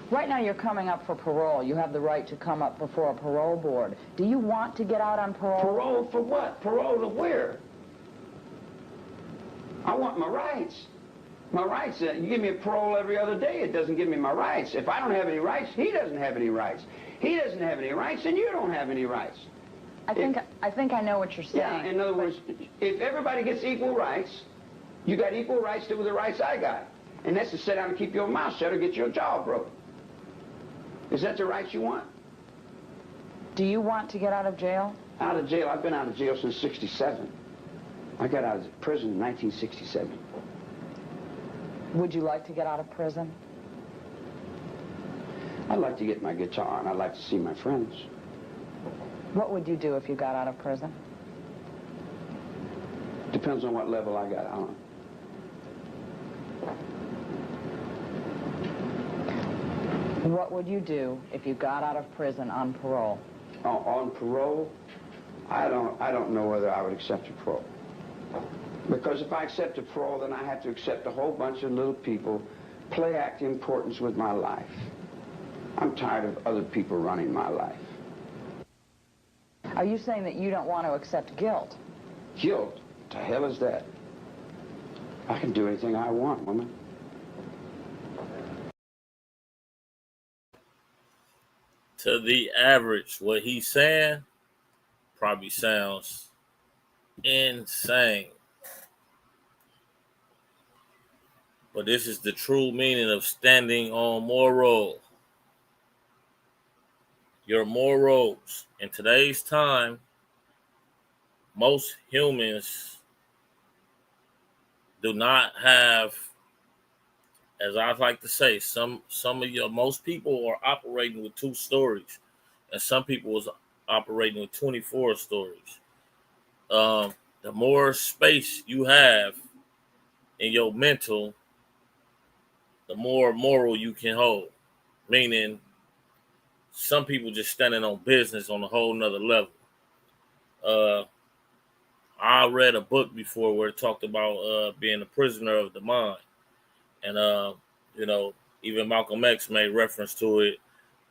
Speaker 3: Right now you're coming up for parole. You have the right to come up before a parole board. Do you want to get out on parole?
Speaker 5: Parole for what? Parole to where? I want my rights. My rights, you give me a parole every other day, it doesn't give me my rights. If I don't have any rights, he doesn't have any rights. He doesn't have any rights, and you don't have any rights.
Speaker 3: I think I know what you're saying.
Speaker 5: Yeah, in other words, if everybody gets equal rights, you got equal rights to the rights I got. And that's to sit down and keep your mouth shut or get your jaw broken. Is that the rights you want?
Speaker 3: Do you want to get out of jail?
Speaker 5: Out of jail? I've been out of jail since '67. I got out of prison in 1967.
Speaker 3: Would you like to get out of prison?
Speaker 5: I'd like to get my guitar, and I'd like to see my friends.
Speaker 3: What would you do if you got out of prison?
Speaker 5: Depends on what level I got on.
Speaker 3: What would you do if you got out of prison on parole?
Speaker 5: On parole, I don't know whether I would accept a parole. Because if I accept a parole, then I have to accept a whole bunch of little people play act importance with my life. I'm tired of other people running my life.
Speaker 3: Are you saying that you don't want to accept guilt?
Speaker 5: Guilt? What the hell is that? I can do anything I want, woman.
Speaker 1: To the average, what he's saying probably sounds insane. But this is the true meaning of standing on moral. Your morals. In today's time, most humans do not have, as I like to say, most people are operating with 2 stories, and some people is operating with 24 stories. The more space you have in your mental, the more moral you can hold. Meaning, some people just standing on business on a whole nother level. I read a book before where it talked about being a prisoner of the mind. And, even Malcolm X made reference to it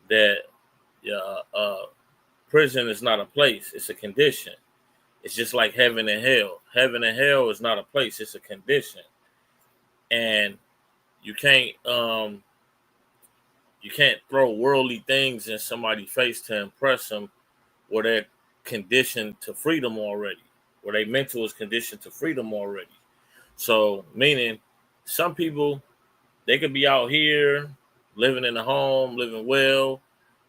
Speaker 1: that prison is not a place, it's a condition. It's just like heaven and hell. Heaven and hell is not a place, it's a condition. And you can't throw worldly things in somebody's face to impress them where they're conditioned to freedom already, where their mental is conditioned to freedom already. So, meaning some people, they could be out here living in a home, living well,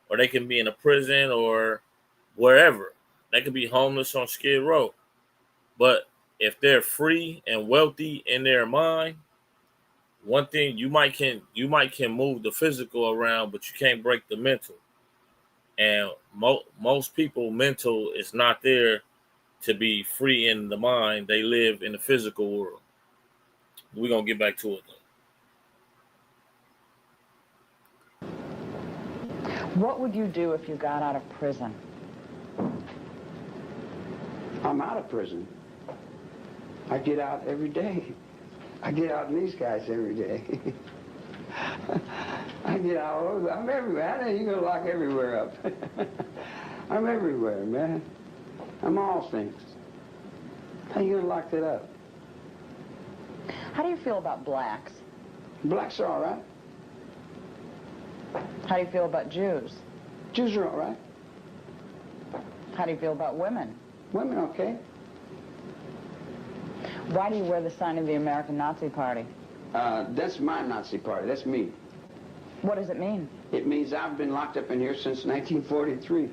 Speaker 1: or they can be in a prison or wherever. They could be homeless on Skid Row. But if they're free and wealthy in their mind, one thing you might can move the physical around, but you can't break the mental. And most people mental is not there to be free in the mind. They live in the physical world. We're gonna get back to it though.
Speaker 3: What would you do if you got out of prison?
Speaker 5: I'm out of prison. I get out every day. I get out in these guys every day. I get out all over. I'm everywhere. I know you're going to lock everywhere up. I'm everywhere, man. I'm all things. How you going to lock that up?
Speaker 3: How do you feel about blacks?
Speaker 5: Blacks are all right.
Speaker 3: How do you feel about Jews?
Speaker 5: Jews are all right.
Speaker 3: How do you feel about women?
Speaker 5: Women, okay.
Speaker 3: Why do you wear the sign of the American Nazi Party?
Speaker 5: That's my Nazi party. That's me.
Speaker 3: What does it mean?
Speaker 5: It means I've been locked up in here since 1943.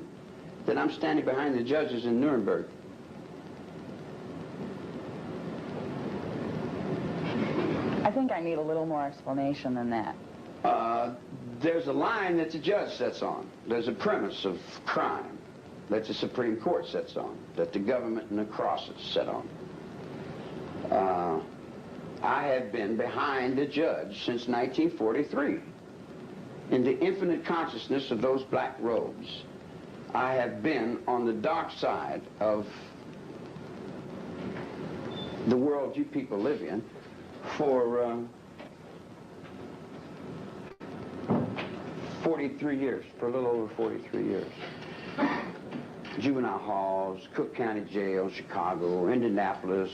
Speaker 5: That I'm standing behind the judges in Nuremberg.
Speaker 3: I think I need a little more explanation than that.
Speaker 5: There's a line that the judge sets on. There's a premise of crime that the Supreme Court sets on, that the government and the crosses set on. I have been behind the judge since 1943. In the infinite consciousness of those black robes, I have been on the dark side of the world you people live in for 43 years, for a little over 43 years. Juvenile halls, Cook County Jail, Chicago, Indianapolis,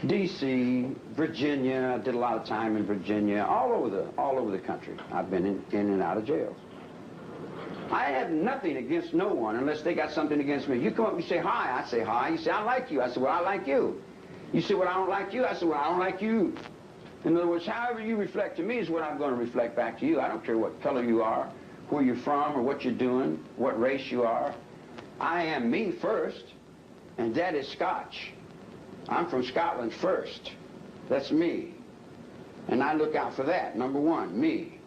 Speaker 5: D.C., Virginia. I did a lot of time in Virginia, all over the country. I've been in and out of jails. I have nothing against no one unless they got something against me. You come up and say hi, I say hi. You say, I like you. I say, well, I like you. You say, well, I don't like you. I say, well, I don't like you. In other words, however you reflect to me is what I'm going to reflect back to you. I don't care what color you are, where you're from, or what you're doing, what race you are. I am me first, and that is Scotch. I'm from Scotland first. That's me. And I look out for that, number one, me.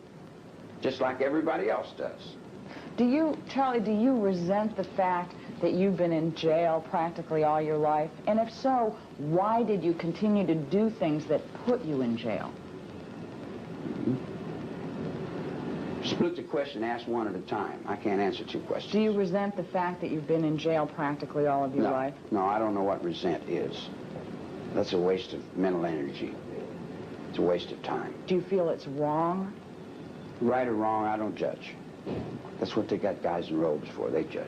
Speaker 5: Just like everybody else does.
Speaker 3: Charlie, do you resent the fact that you've been in jail practically all your life? And if so, why did you continue to do things that put you in jail?
Speaker 5: Split the question, ask one at a time. I can't answer two questions.
Speaker 3: Do you resent the fact that you've been in jail practically all of your life?
Speaker 5: No, I don't know what resent is. That's a waste of mental energy. It's a waste of time.
Speaker 3: Do you feel it's wrong?
Speaker 5: Right or wrong, I don't judge. That's what they got guys in robes for. They judge.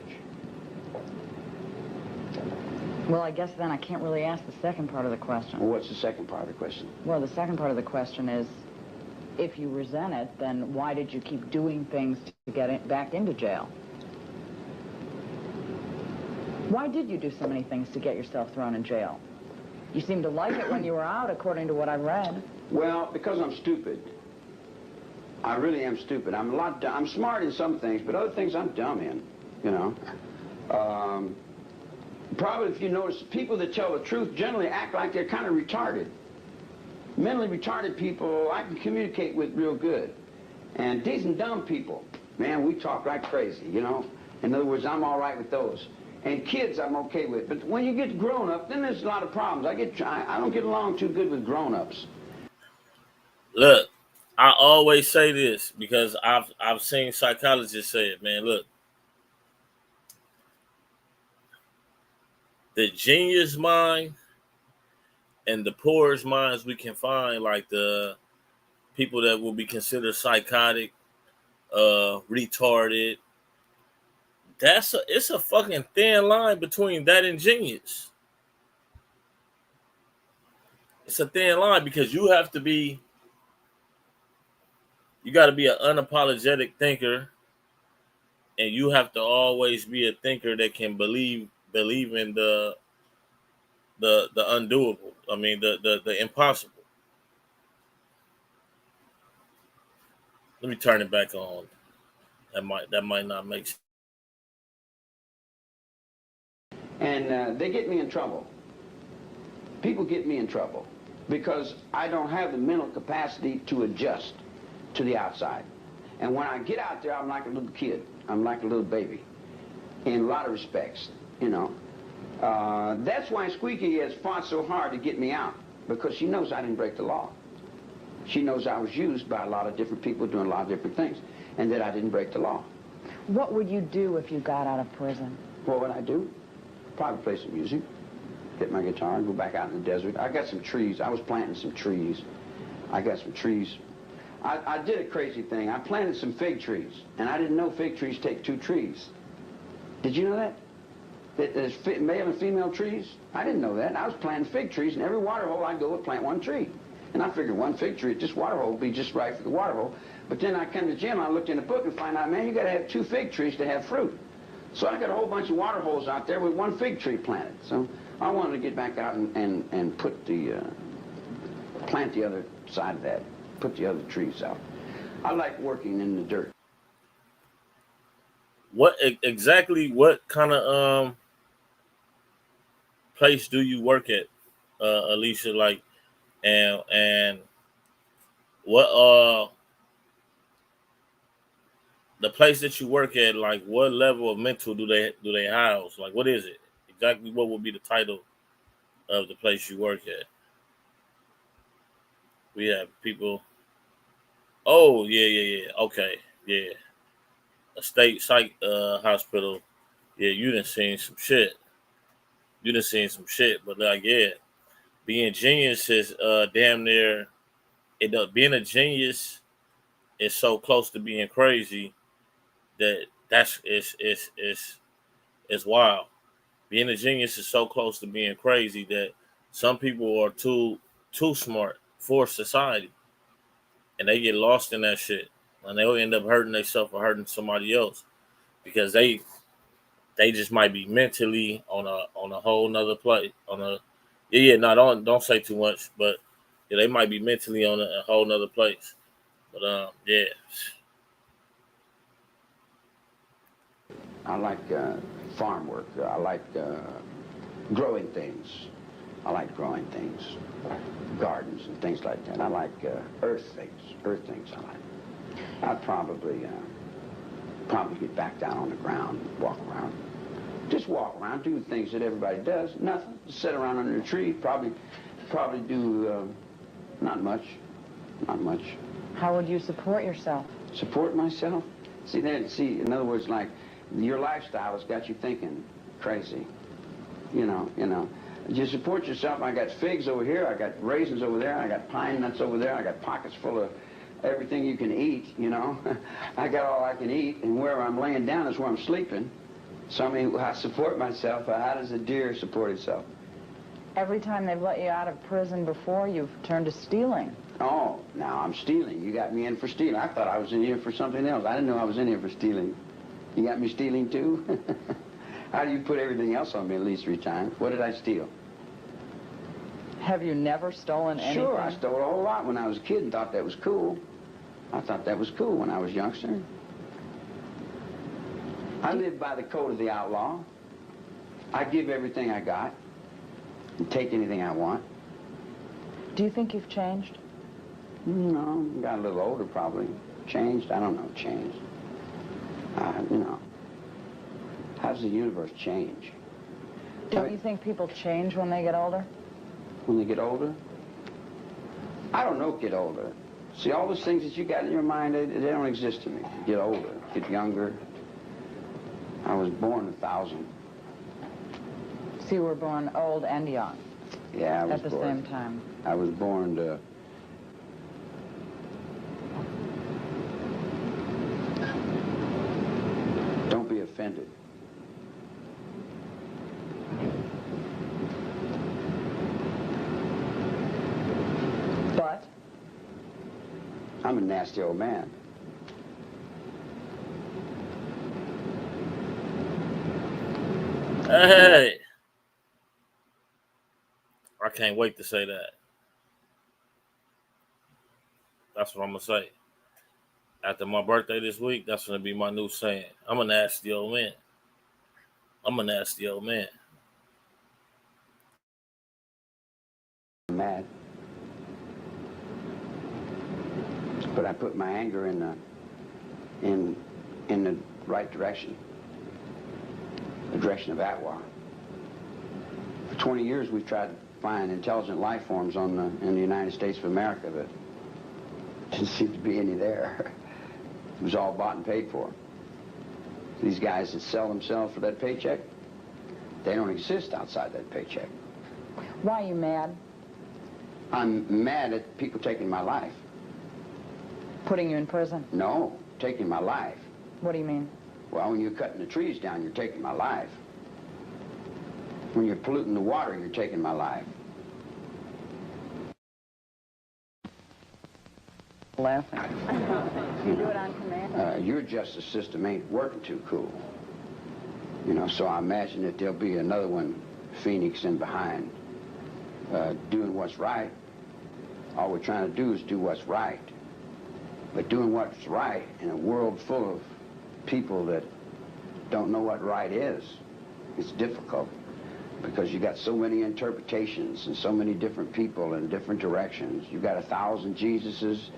Speaker 3: Well, I guess then I can't really ask the second part of the question.
Speaker 5: Well, what's the second part of the question?
Speaker 3: Well, the second part of the question is, if you resent it, then why did you keep doing things to get it back into jail? Why did you do so many things to get yourself thrown in jail? You seemed to like it when you were out, according to what I read.
Speaker 5: Well, because I'm stupid. I really am stupid. I'm smart in some things, but other things I'm dumb in, you know. Probably, if you notice, people that tell the truth generally act like they're kind of retarded. Mentally retarded people I can communicate with real good. And decent dumb people, man, we talk like crazy, you know. In other words, I'm all right with those. And kids I'm okay with. But when you get grown up, then there's a lot of problems. I don't get along too good with grown-ups.
Speaker 1: Look, I always say this because I've seen psychologists say it, man. Look, the genius mind and the poorest minds we can find, like the people that will be considered psychotic, retarded. It's a fucking thin line between that and genius. It's a thin line because you got to be an unapologetic thinker, and you have to always be a thinker that can believe in the undoable. I mean the impossible. Let me turn it back on. That might not make sense.
Speaker 5: And they get me in trouble. People get me in trouble because I don't have the mental capacity to adjust to the outside. And when I get out there, I'm like a little kid. I'm like a little baby in a lot of respects, you know. That's why Squeaky has fought so hard to get me out, because she knows I didn't break the law. She knows I was used by a lot of different people doing a lot of different things, and that I didn't break the law.
Speaker 3: What would you do if you got out of prison?
Speaker 5: What would I do? Probably play some music, get my guitar, and go back out in the desert. I got some trees. I was planting some trees. I got some trees. I did a crazy thing. I planted some fig trees, and I didn't know fig trees take 2 trees. Did you know that? That there's male and female trees? I didn't know that. I was planting fig trees, and every water hole I'd go would plant 1 tree. And I figured 1 fig tree at this water hole would be just right for the water hole. But then I come to the gym, I looked in the book and find out, man, you got to have 2 fig trees to have fruit. So I got a whole bunch of water holes out there with 1 fig tree planted. So I wanted to get back out and put plant the other side of that, put the other trees out. I like working in the dirt.
Speaker 1: What kind of place do you work at, Alicia? Like, and what the place that you work at, like what level of mental do they house? Like what is it? Exactly what would be the title of the place you work at? We have people. Oh yeah, yeah, yeah. Okay, yeah. A state psych hospital. Yeah, you done seen some shit. You done seen some shit. But like yeah, being genius is damn near it does being a genius is so close to being crazy that that's it's wild. Being a genius is so close to being crazy that some people are too smart for society and they get lost in that shit. And they'll end up hurting themselves or hurting somebody else because they just might be mentally on a whole nother place. On a yeah, yeah, no, don't say too much, but yeah, they might be mentally on a whole nother place. But yeah.
Speaker 5: I like farm work. I like growing things. I like growing things, gardens and things like that. I like earth things I like. I'd probably get back down on the ground, walk around. Just walk around, do the things that everybody does. Nothing. Just sit around under a tree. Probably do not much. Not much.
Speaker 3: How would you support yourself?
Speaker 5: Support myself? See, in other words, like, your lifestyle has got you thinking crazy. You know. You support yourself. I got figs over here, I got raisins over there, I got pine nuts over there, I got pockets full of everything you can eat, you know. I got all I can eat, and where I'm laying down is where I'm sleeping. So, I mean, I support myself. How does a deer support itself?
Speaker 3: Every time they've let you out of prison before, you've turned to stealing.
Speaker 5: Oh, now I'm stealing. You got me in for stealing. I thought I was in here for something else. I didn't know I was in here for stealing. You got me stealing, too? How do you put everything else on me at least 3 times? What did I steal?
Speaker 3: Have you never stolen anything?
Speaker 5: Sure, I stole a whole lot when I was a kid and thought that was cool. I thought that was cool when I was a youngster. I live by the code of the outlaw. I give everything I got and take anything I want.
Speaker 3: Do you think you've changed?
Speaker 5: No, got a little older probably. Changed? I don't know, changed. You know, how does the universe change?
Speaker 3: Don't you think people change when they get older?
Speaker 5: When they get older? I don't know, get older. See, all those things that you got in your mind, they don't exist to me. Get older, get younger. I was born 1,000.
Speaker 3: So you were born old and young?
Speaker 5: Yeah, I was
Speaker 3: at the
Speaker 5: born.
Speaker 3: same time.
Speaker 5: I was born to... Don't be offended.
Speaker 3: But?
Speaker 5: I'm a nasty old man.
Speaker 1: Hey, I can't wait to say that. That's what I'm gonna say. After my birthday this week, that's gonna be my new saying. I'm a nasty old man. I'm a nasty old man.
Speaker 5: I'm mad. But I put my anger in the right direction. The direction of Atwa. For 20 years we've tried to find intelligent life forms in the United States of America, but didn't seem to be any there. It was all bought and paid for. These guys that sell themselves for that paycheck, they don't exist outside that paycheck.
Speaker 3: Why are you mad?
Speaker 5: I'm mad at people taking my life.
Speaker 3: Putting you in prison?
Speaker 5: No, taking my life.
Speaker 3: What do you mean?
Speaker 5: Well, when you're cutting the trees down, you're taking my life. When you're polluting the water, you're taking my life.
Speaker 3: Laughing. You do it on command?
Speaker 5: Your justice system ain't working too cool. You know, so I imagine that there'll be another one, Phoenix in behind, doing what's right. All we're trying to do is do what's right. But doing what's right in a world full of people that don't know what right is, it's difficult because you got so many interpretations and so many different people in different directions. You've got 1,000 Jesuses,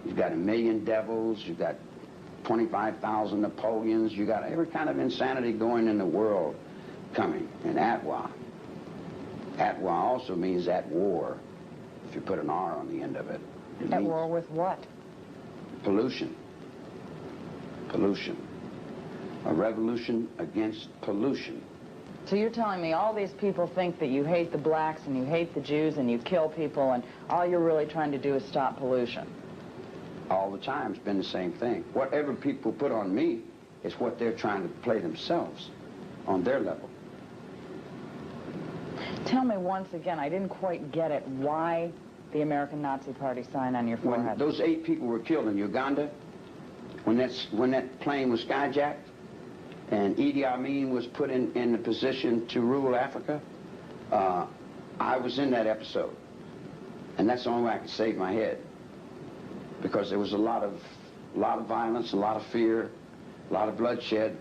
Speaker 5: you've got 1,000,000 devils, you've got 25,000 Napoleons. You got every kind of insanity going in the world coming. And Atwa also means at war, if you put an R on the end of it.
Speaker 3: At war with what?
Speaker 5: Pollution. Pollution. A revolution against pollution.
Speaker 3: So you're telling me all these people think that you hate the blacks and you hate the Jews and you kill people and all you're really trying to do is stop pollution?
Speaker 5: All the time it's been the same thing. Whatever people put on me is what they're trying to play themselves on their level.
Speaker 3: Tell me once again, I didn't quite get it, why the American Nazi Party sign on your
Speaker 5: When
Speaker 3: forehead?
Speaker 5: those 8 people were killed in Uganda, when that plane was skyjacked, and Idi Amin was put in the position to rule Africa, I was in that episode. And that's the only way I could save my head. Because there was a lot of violence, a lot of fear, a lot of bloodshed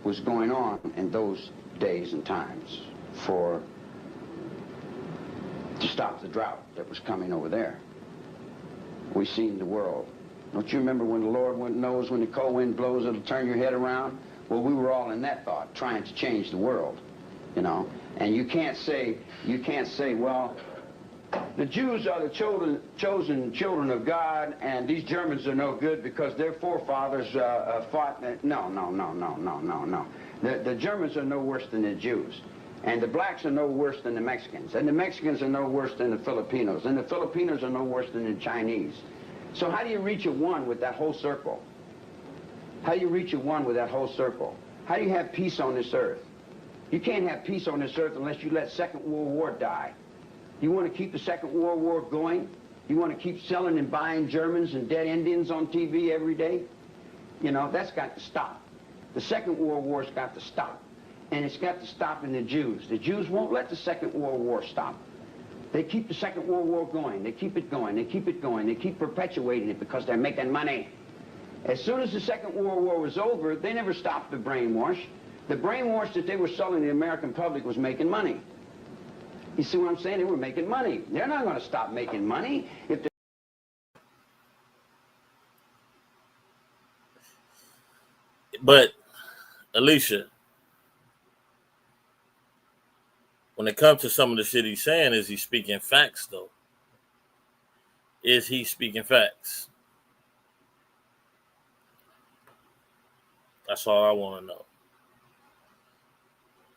Speaker 5: was going on in those days and times to stop the drought that was coming over there. We seen the world. Don't you remember when the Lord knows when the cold wind blows, it'll turn your head around? Well, we were all in that thought, trying to change the world, you know. And you can't say, well, the Jews are the chosen children of God, and these Germans are no good because their forefathers fought. No. The Germans are no worse than the Jews. And the blacks are no worse than the Mexicans. And the Mexicans are no worse than the Filipinos. And the Filipinos are no worse than the Chinese. So how do you reach a one with that whole circle? How do you reach a one with that whole circle? How do you have peace on this earth? You can't have peace on this earth unless you let Second World War die. You want to keep the Second World War going? You want to keep selling and buying Germans and dead Indians on TV every day? You know, that's got to stop. The Second World War's got to stop. And it's got to stop in the Jews. The Jews won't let the Second World War stop. They keep the Second World War going. They keep it going. They keep it going. They keep perpetuating it because they're making money. As soon as the Second World War was over, they never stopped the brainwash. The brainwash that they were selling the American public was making money. You see what I'm saying? They were making money. They're not going to stop making money if they...
Speaker 1: But, Alicia, when it comes to some of the shit he's saying, is he speaking facts, though? Is he speaking facts? That's all I want to know.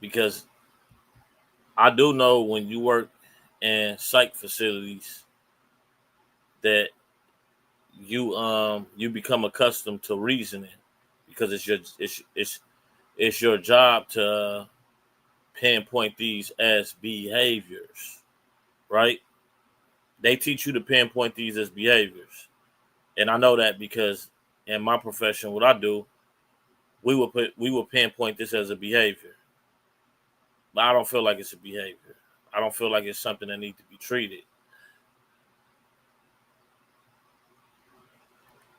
Speaker 1: Because I do know when you work in psych facilities that you become accustomed to reasoning because it's your job to pinpoint these as behaviors, right? They teach you to pinpoint these as behaviors. And I know that because in my profession, what I do, we will pinpoint this as a behavior. But I don't feel like it's a behavior. I don't feel like it's something that needs to be treated.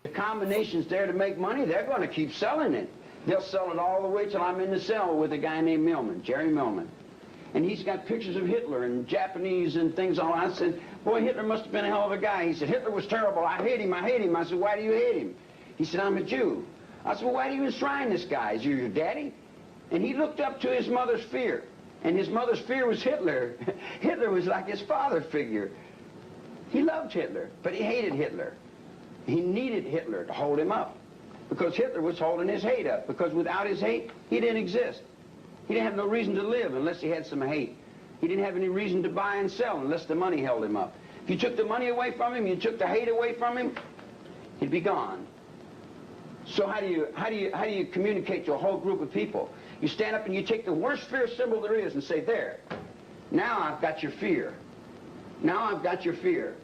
Speaker 5: The combination's there to make money. They're going to keep selling it. They'll sell it all the way till I'm in the cell with a guy named Millman, Jerry Millman. And he's got pictures of Hitler and Japanese and things all. I said, boy, Hitler must have been a hell of a guy. He said, Hitler was terrible. I hate him. I hate him. I said, why do you hate him? He said, I'm a Jew. I said, well, why do you enshrine this guy? Is he your daddy? And he looked up to his mother's fear. And his mother's fear was Hitler. Hitler was like his father figure. He loved Hitler, but he hated Hitler. He needed Hitler to hold him up because Hitler was holding his hate up, because without his hate, he didn't exist. He didn't have no reason to live unless he had some hate. He didn't have any reason to buy and sell unless the money held him up. If you took the money away from him, you took the hate away from him, he'd be gone. So how do you communicate to a whole group of people? You stand up and you take the worst fear symbol there is and say, there, now I've got your fear. Now I've got your fear.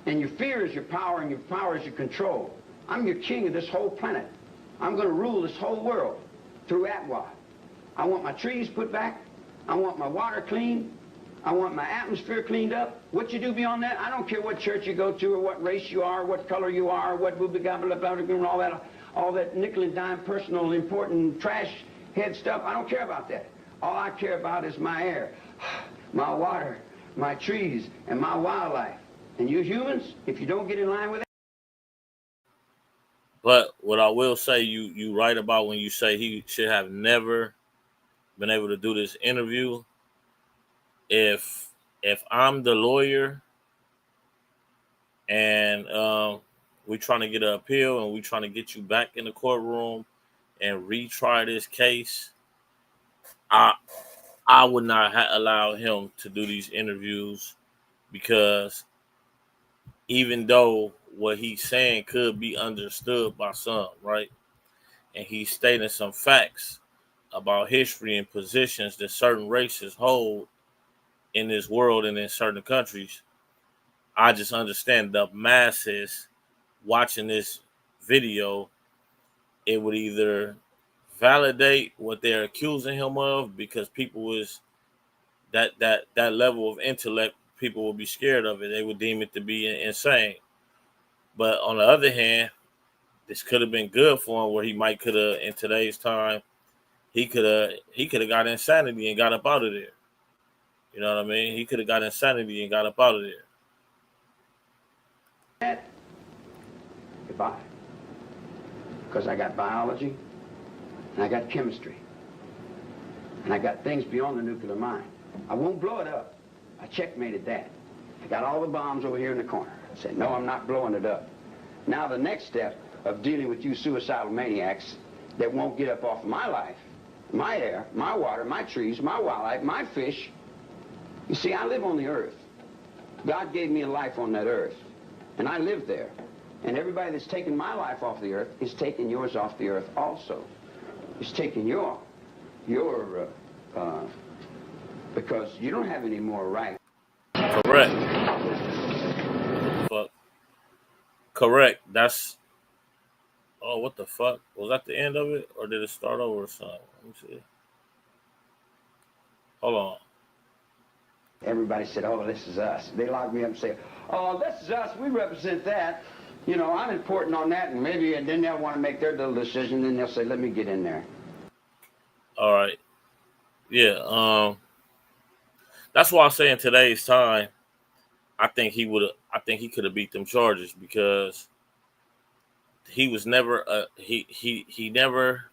Speaker 5: And your fear is your power, and your power is your control. I'm your king of this whole planet. I'm going to rule this whole world through Atwa. I want my trees put back. I want my water clean. I want my atmosphere cleaned up. What you do beyond that, I don't care what church you go to or what race you are, what color you are, what all that nickel and dime personal important trash head stuff. I don't care about that. All I care about is my air, my water, my trees, and my wildlife. And you humans, if you don't get in line with
Speaker 1: But what I will say, you right about when you say he should have never been able to do this interview. If I'm the lawyer and we trying to get an appeal and we trying to get you back in the courtroom and retry this case, I I would not allow him to do these interviews because even though what he's saying could be understood by some, right? And he's stating some facts about history and positions that certain races hold in this world and in certain countries. I just understand the masses watching this video, it would either validate what they're accusing him of because people is that level of intellect, people will be scared of it. They would deem it to be insane. But on the other hand, this could have been good for him where he might could have in today's time, he could have got insanity and got up out of there. You know what I mean? He could have got insanity and got up out of there.
Speaker 5: Goodbye. Because I got biology, and I got chemistry, and I got things beyond the nuclear mind. I won't blow it up. I checkmated that. I got all the bombs over here in the corner. I said, no, I'm not blowing it up. Now the next step of dealing with you suicidal maniacs that won't get up off my life, my air, my water, my trees, my wildlife, my fish. You see, I live on the earth. God gave me a life on that earth, and I live there. And everybody that's taking my life off the earth is taking yours off the earth also. It's taking your because you don't have any more right.
Speaker 1: Correct. Fuck. Correct. That's. Oh, what the fuck? Was that the end of it, or did it start over or something? Let me see. Hold on.
Speaker 5: Everybody said, oh, this is us. They locked me up and say, oh, this is us. We represent that. You know, I'm important on that, and maybe, and then they'll want to make their little decision, and they'll say, let me get in there.
Speaker 1: All right. Yeah. That's why I say in today's time, I think he would. I think he could have beat them charges because he was never. He never.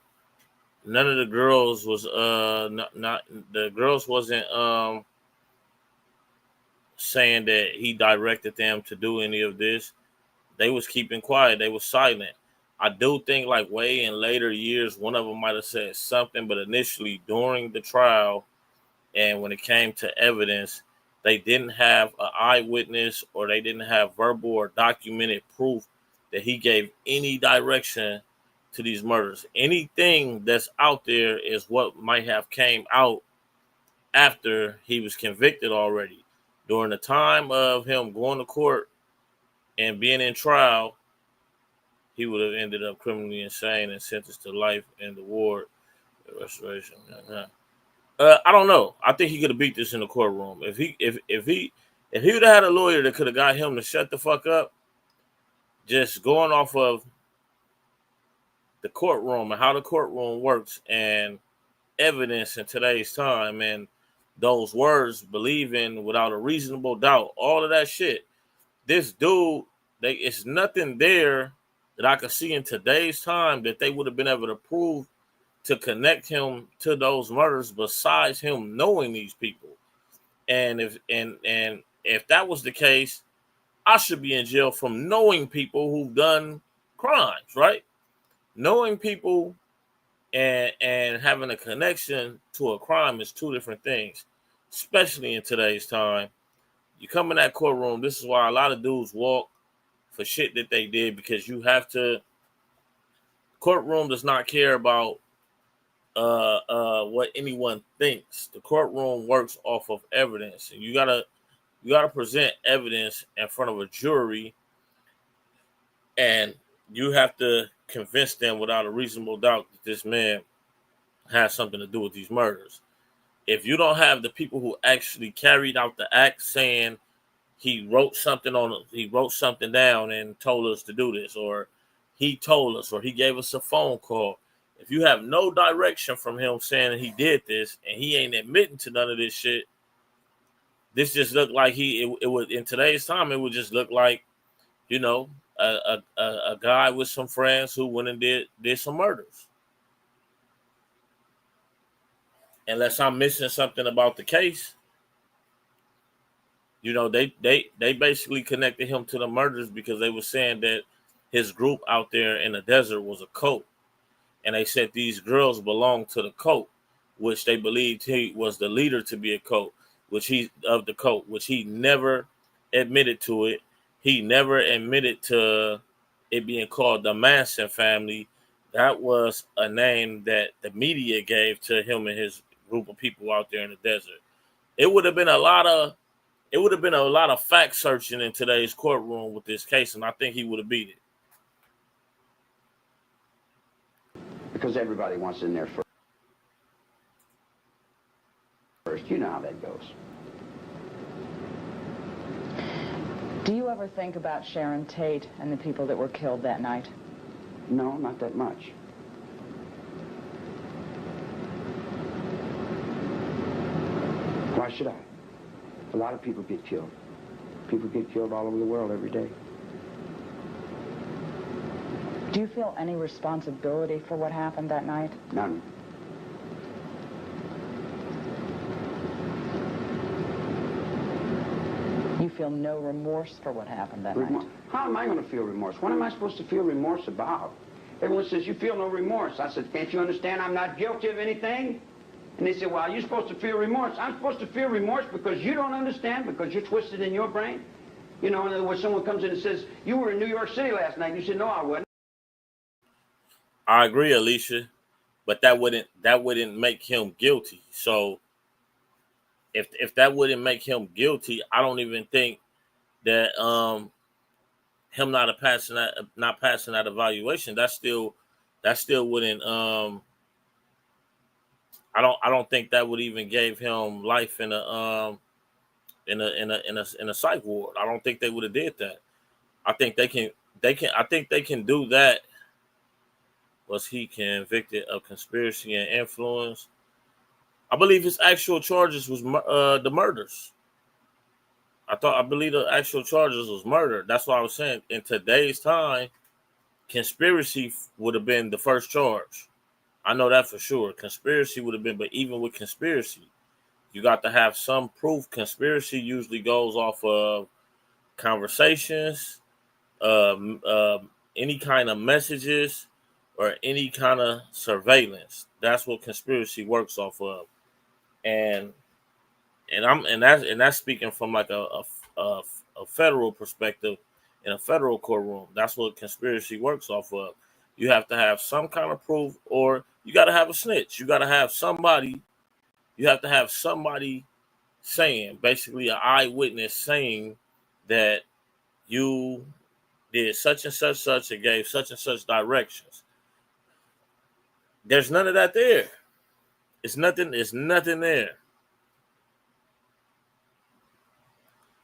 Speaker 1: None of the girls was not the girls wasn't saying that he directed them to do any of this. They was keeping quiet. They was silent. I do think like way in later years, one of them might have said something, but initially during the trial and when it came to evidence, they didn't have an eyewitness or they didn't have verbal or documented proof that he gave any direction to these murders. Anything that's out there is what might have came out after he was convicted already. During the time of him going to court and being in trial, he would have ended up criminally insane and sentenced to life in the ward restoration. I don't know. I think he could have beat this in the courtroom. If he would have had a lawyer that could have got him to shut the fuck up, just going off of the courtroom and how the courtroom works and evidence in today's time and those words, believing without a reasonable doubt, all of that shit. This dude, it's nothing there that I could see in today's time that they would have been able to prove to connect him to those murders besides him knowing these people. And if that was the case, I should be in jail from knowing people who've done crimes, right? Knowing people and having a connection to a crime is two different things, especially in today's time. You come in that courtroom, this is why a lot of dudes walk for shit that they did because you have to. Courtroom does not care about what anyone thinks. The courtroom works off of evidence, and you gotta present evidence in front of a jury, and you have to convince them without a reasonable doubt that this man has something to do with these murders. If you don't have the people who actually carried out the act saying he wrote something down and told us to do this, or he told us, or he gave us a phone call. If you have no direction from him saying he did this and he ain't admitting to none of this shit, this just looked like it would in today's time, it would just look like, you know, a guy with some friends who went and did some murders. Unless I'm missing something about the case, they basically connected him to the murders because they were saying that his group out there in the desert was a cult, and they said these girls belonged to the cult, which they believed he was the leader to be a cult, which he never admitted to it. He never admitted to it being called the Manson family. That was a name that the media gave to him and his group of people out there in the desert. It would have been a lot of fact searching in today's courtroom with this case, and I think he would have beat it.
Speaker 5: Because everybody wants in there first. You know how that goes.
Speaker 3: Do you ever think about Sharon Tate and the people that were killed that night?
Speaker 5: No, not that much. Why should I? A lot of people get killed. People get killed all over the world every day.
Speaker 3: Do you feel any responsibility for what happened that night?
Speaker 5: None.
Speaker 3: You feel no remorse for what happened that night?
Speaker 5: How am I going to feel remorse? What am I supposed to feel remorse about? Everyone says, you feel no remorse. I said, can't you understand I'm not guilty of anything? And they said, well, you're supposed to feel remorse. I'm supposed to feel remorse because you don't understand, because you're twisted in your brain? You know, in other words, someone comes in and says, you were in New York City last night. And you said, no, I wasn't.
Speaker 1: I agree, Alicia, but that wouldn't make him guilty. So if that wouldn't make him guilty, I don't even think that him not passing that evaluation, that still wouldn't I don't think that would even give him life in a psych ward. I don't think they would have did that. I think they can do that. Was he convicted of conspiracy and influence? I believe his actual charges was the murders. I believe the actual charges was murder. That's what I was saying. In today's time, conspiracy would have been the first charge. I know that for sure. Conspiracy would have been, but even with conspiracy, you got to have some proof. Conspiracy usually goes off of conversations, any kind of messages, or any kind of surveillance. That's what conspiracy works off of. And that's speaking from like a federal perspective in a federal courtroom. That's what conspiracy works off of. You have to have some kind of proof, or you got to have a snitch. You got to have somebody. You have to have somebody saying, basically, an eyewitness saying that you did such and such and gave such and such directions. There's none of that there. It's nothing. It's nothing there.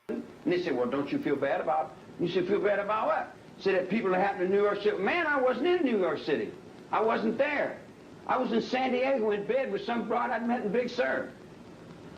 Speaker 5: And they said, well, don't you feel bad about it? You should feel bad about what? Say that people that happened in New York City. Man, I wasn't in New York City. I wasn't there. I was in San Diego in bed with some broad I'd met in Big Sur.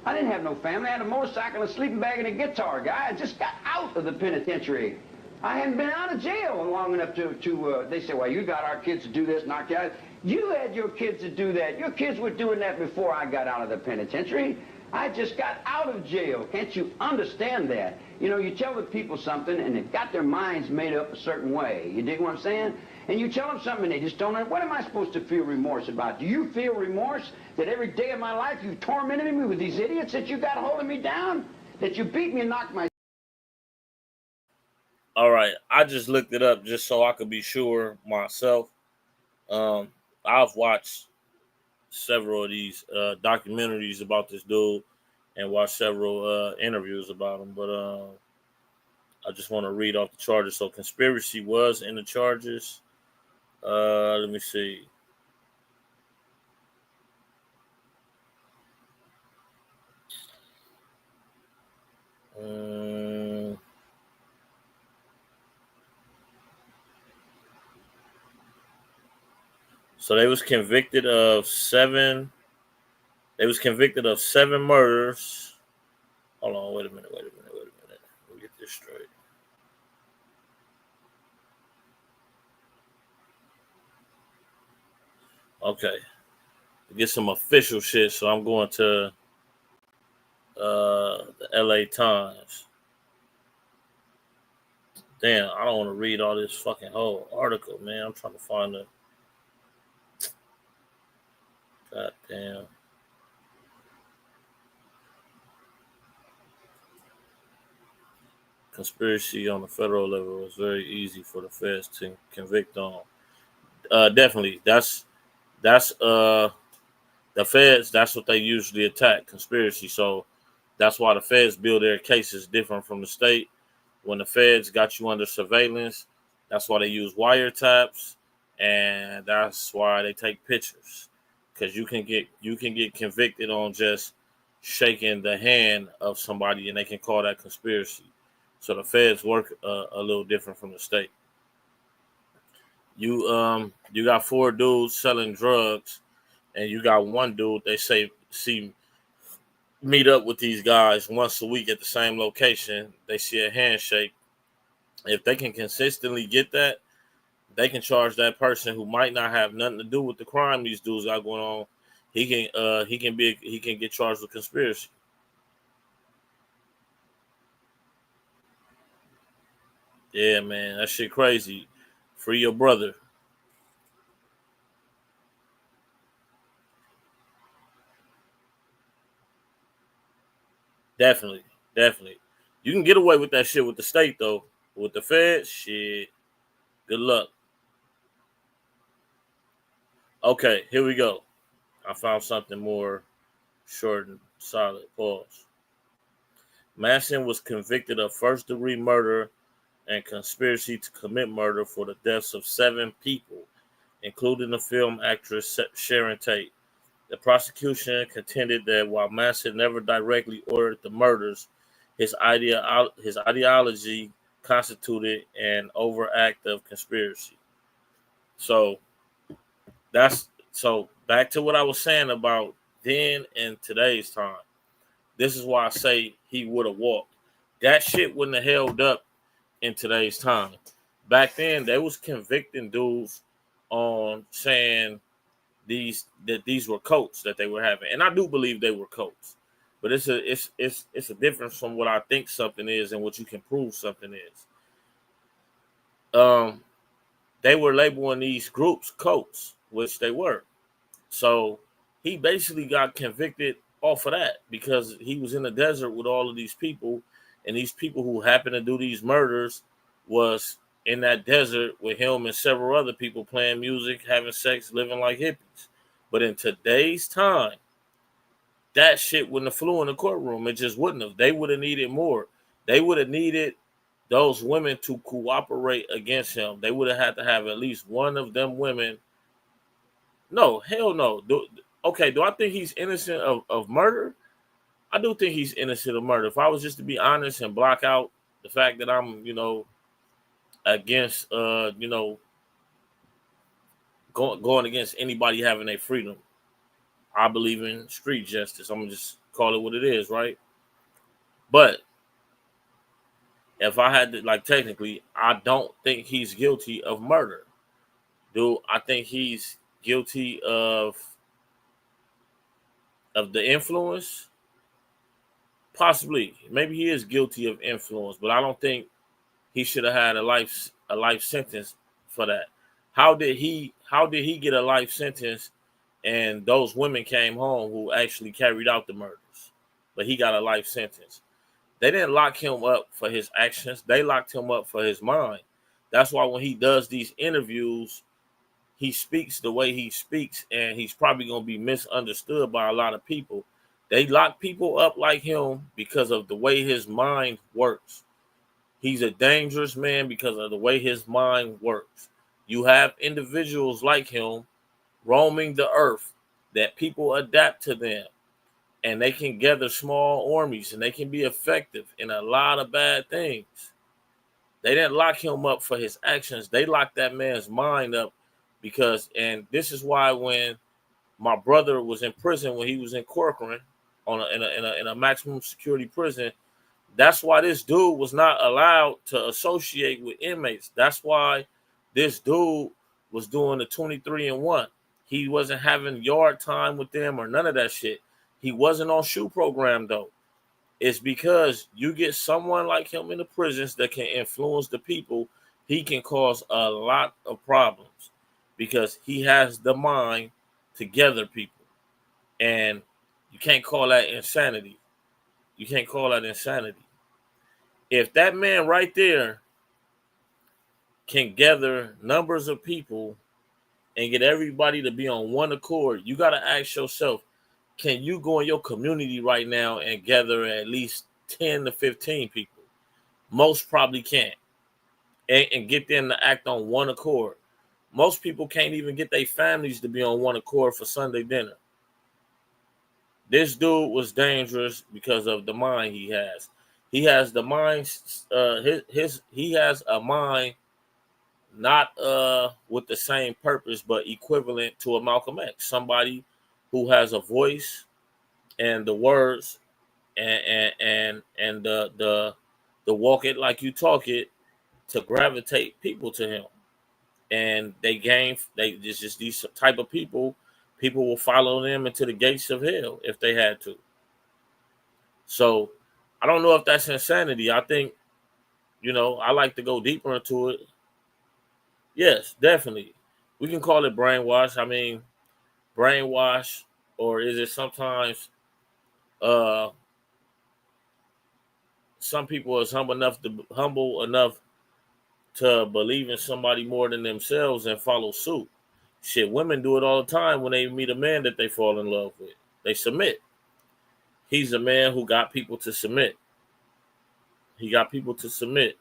Speaker 5: I didn't have no family. I had a motorcycle, a sleeping bag, and a guitar, guy. I just got out of the penitentiary. I hadn't been out of jail long enough to they say, well, you got our kids to do this, knock you out. You had your kids to do that. Your kids were doing that before I got out of the penitentiary. I just got out of jail. Can't you understand that? You know, you tell the people something, and they've got their minds made up a certain way. You dig what I'm saying? And you tell them something, and they just don't know. What am I supposed to feel remorse about? Do you feel remorse that every day of my life you've tormented me with these idiots that you got holding me down? That you beat me and knocked my...
Speaker 1: All right, I just looked it up just so I could be sure myself. I've watched several of these documentaries about this dude and watched several interviews about him, but I just want to read off the charges. So conspiracy was in the charges. Let me see. So they was convicted of seven. They was convicted of 7 murders. Hold on, wait a minute. Let me get this straight. Okay, get some official shit. So I'm going to the LA Times. Damn, I don't want to read all this fucking whole article, man. I'm trying to find the goddamn. Conspiracy on the federal level was very easy for the feds to convict on. Definitely, that's the feds. That's what they usually attack, conspiracy. So that's why the feds build their cases different from the state. When the feds got you under surveillance, that's why they use wiretaps, and that's why they take pictures, because you can get convicted on just shaking the hand of somebody, and they can call that conspiracy. So the feds work a little different from the state. You got four dudes selling drugs, and you got one dude they say see meet up with these guys once a week at the same location. They see a handshake. If they can consistently get that, they can charge that person who might not have nothing to do with the crime these dudes got going on. He can get charged with conspiracy. Yeah, man, that shit crazy. Free your brother. Definitely, definitely. You can get away with that shit with the state though. With the feds, shit. Good luck. Okay, here we go. I found something more short and solid. Pause. Manson was convicted of first degree murder and conspiracy to commit murder for the deaths of 7 people, including the film actress Sharon Tate. The prosecution contended that while Manson never directly ordered the murders, his ideology constituted an overact of conspiracy. So so back to what I was saying about then and today's time. This is why I say he would have walked. That shit wouldn't have held up in today's time. Back then, they was convicting dudes on saying these were cults that they were having, and I do believe they were cults. But it's a difference from what I think something is and what you can prove something is. Um, they were labeling these groups cults, which they were. So he basically got convicted off of that because he was in the desert with all of these people, and these people who happened to do these murders was in that desert with him and several other people playing music, having sex, living like hippies. But in today's time, that shit wouldn't have flew in the courtroom. It just wouldn't have. They would have needed more. They would have needed those women to cooperate against him. They would have had to have at least one of them women. No, hell no. Okay, do I think he's innocent of murder? I do think he's innocent of murder. If I was just to be honest and block out the fact that I'm, against, going against anybody having their freedom. I believe in street justice. I'm gonna just call it what it is, right? But if I had to, like, technically, I don't think he's guilty of murder. Do I think he's guilty of the influence? Possibly. Maybe he is guilty of influence, but I don't think he should have had a life sentence for that. How did he get a life sentence and those women came home who actually carried out the murders? But he got a life sentence. They didn't lock him up for his actions. They locked him up for his mind. That's why when he does these interviews, he speaks the way he speaks, and he's probably going to be misunderstood by a lot of people. They lock people up like him because of the way his mind works. He's a dangerous man because of the way his mind works. You have individuals like him roaming the earth that people adapt to them, and they can gather small armies and they can be effective in a lot of bad things. They didn't lock him up for his actions. They locked that man's mind up and this is why when my brother was in prison, when he was in Corcoran in a maximum security prison, that's why this dude was not allowed to associate with inmates. That's why this dude was doing the 23 and 1. He wasn't having yard time with them or none of that shit. He wasn't on shoe program though. It's because you get someone like him in the prisons that can influence the people. He can cause a lot of problems because he has the mind to gather people. And you can't call that insanity. You can't call that insanity. If that man right there can gather numbers of people and get everybody to be on one accord, you got to ask yourself, can you go in your community right now and gather at least 10 to 15 people? Most probably can't. And get them to act on one accord. Most people can't even get their families to be on one accord for Sunday dinner. This dude was dangerous because of the mind he has. He has the mind. He has a mind not with the same purpose, but equivalent to a Malcolm X. Somebody who has a voice and the words and the walk it like you talk it to gravitate people to him. And they just these type of people will follow them into the gates of hell if they had to. So I don't know if that's insanity. I think, I like to go deeper into it. Yes, definitely. We can call it brainwash. I mean, brainwash, or is it sometimes uh some people is humble enough to believe in somebody more than themselves and follow suit. Shit, women do it all the time when they meet a man that they fall in love with. They submit. He's a man who got people to submit. He got people to submit.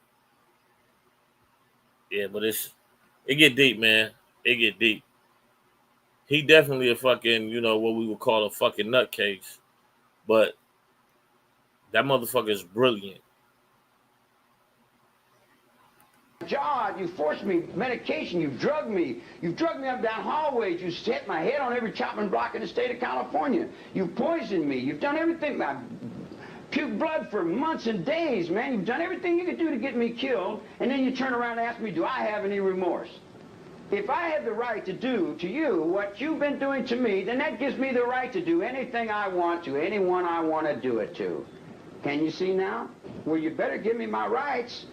Speaker 1: Yeah, but it get deep, man. It get deep. He definitely a fucking, what we would call a fucking nutcase. But that motherfucker is brilliant.
Speaker 5: God, you forced me medication, you drugged me up down hallways, you hit my head on every chopping block in the state of California. You poisoned me, you've done everything. I puked blood for months and days, man. You've done everything you could do to get me killed, and then you turn around and ask me, do I have any remorse? If I have the right to do to you what you've been doing to me, then that gives me the right to do anything I want to, anyone I want to do it to. Can you see now? Well, you better give me my rights.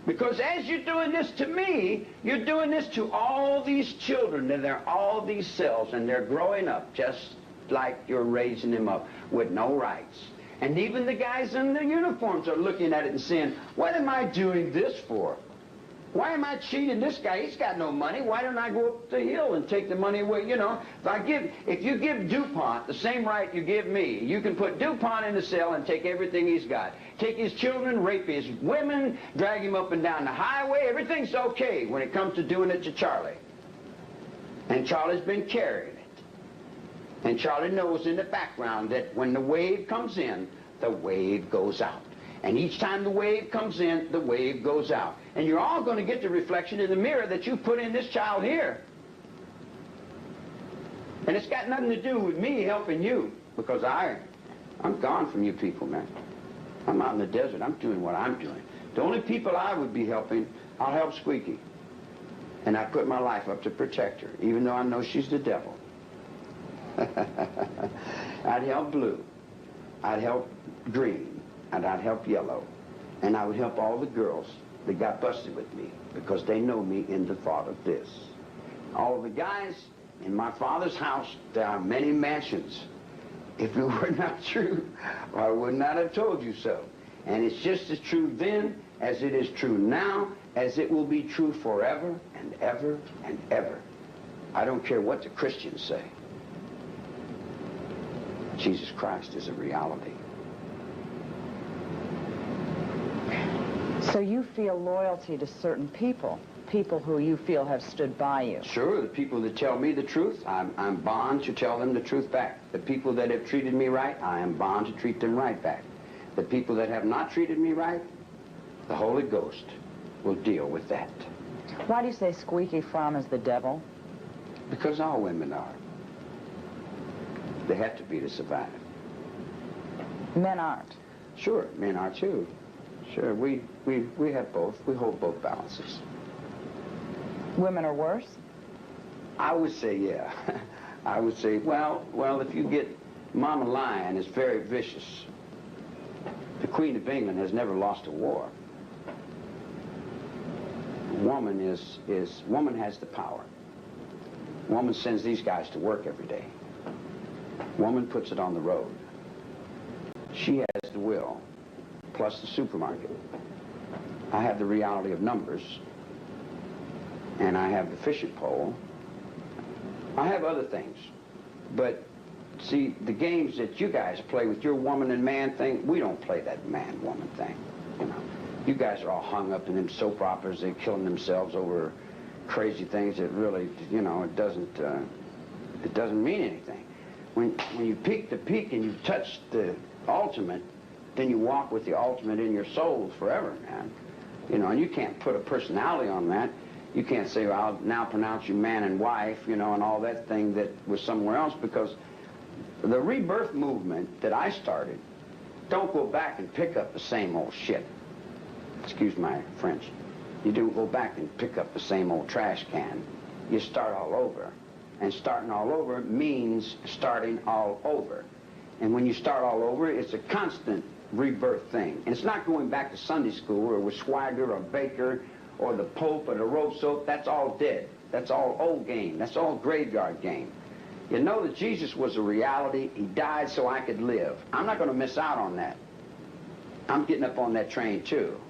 Speaker 5: Because as you're doing this to me, you're doing this to all these children, and they're all these cells, and they're growing up just like you're raising them up with no rights. And even the guys in the uniforms are looking at it and saying, what am I doing this for? Why am I cheating this guy? He's got no money. Why don't I go up the hill and take the money away? If you give DuPont the same right you give me, you can put DuPont in the cell and take everything he's got. Take his children, rape his women, drag him up and down the highway. Everything's okay when it comes to doing it to Charlie. And Charlie's been carrying it. And Charlie knows in the background that when the wave comes in, the wave goes out. And each time the wave comes in, the wave goes out. And you're all going to get the reflection in the mirror that you put in this child here. And it's got nothing to do with me helping you, because I'm gone from you people, man. I'm out in the desert. I'm doing what I'm doing. The only people I would be helping, I'll help Squeaky. And I put my life up to protect her, even though I know she's the devil. I'd help Blue. I'd help Green. And I'd help Yellow. And I would help all the girls that got busted with me, because they know me in the thought of this. All of the guys in my father's house, there are many mansions. If it were not true, I would not have told you so. And it's just as true then as it is true now, as it will be true forever and ever and ever. I don't care what the Christians say. Jesus Christ is a reality.
Speaker 3: So you feel loyalty to certain people who you feel have stood by you?
Speaker 5: Sure, the people that tell me the truth, I'm bound to tell them the truth back. The people that have treated me right, I am bound to treat them right back. The people that have not treated me right, the Holy Ghost will deal with that.
Speaker 3: Why do you say Squeaky Fromm is the devil?
Speaker 5: Because all women are. They have to be to survive.
Speaker 3: Men aren't.
Speaker 5: Sure, men are too. Sure, we have both. We hold both balances.
Speaker 3: Women are worse?
Speaker 5: I would say, yeah. I would say, well, if you get Mama Lion is very vicious. The Queen of England has never lost a war. Woman woman has the power. Woman sends these guys to work every day. Woman puts it on the road. She has the will, plus the supermarket. I have the reality of numbers, and I have the fishing pole. I have other things, but see, the games that you guys play with your woman and man thing, we don't play that man-woman thing, you know. You guys are all hung up in them soap operas. They're killing themselves over crazy things that really, you know, it doesn't mean anything. When you peak the peak and you touch the ultimate, then you walk with the ultimate in your soul forever, man. You know, and you can't put a personality on that. You can't say, well, I'll now pronounce you man and wife, you know, and all that thing that was somewhere else, because the rebirth movement that I started, don't go back and pick up the same old shit. Excuse my French. You don't go back and pick up the same old trash can. You start all over. And starting all over means starting all over. And when you start all over, it's a constant rebirth thing. And it's not going back to Sunday school or with Swagger or Baker or the Pope or the rope soap. That's all dead. That's all old game. That's all graveyard game. You know that Jesus was a reality. He died so I could live. I'm not going to miss out on that. I'm getting up on that train too.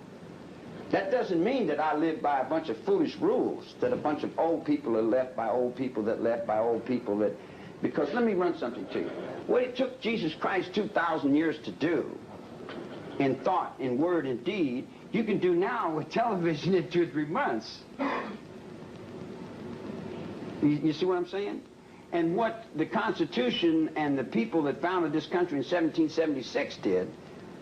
Speaker 5: That doesn't mean that I live by a bunch of foolish rules, that a bunch of old people are left by old people that left by old people that... Because let me run something to you. What it took Jesus Christ 2,000 years to do, in thought, in word, in deed, you can do now with television in 2 or 3 months. You see what I'm saying? And what the Constitution and the people that founded this country in 1776 did,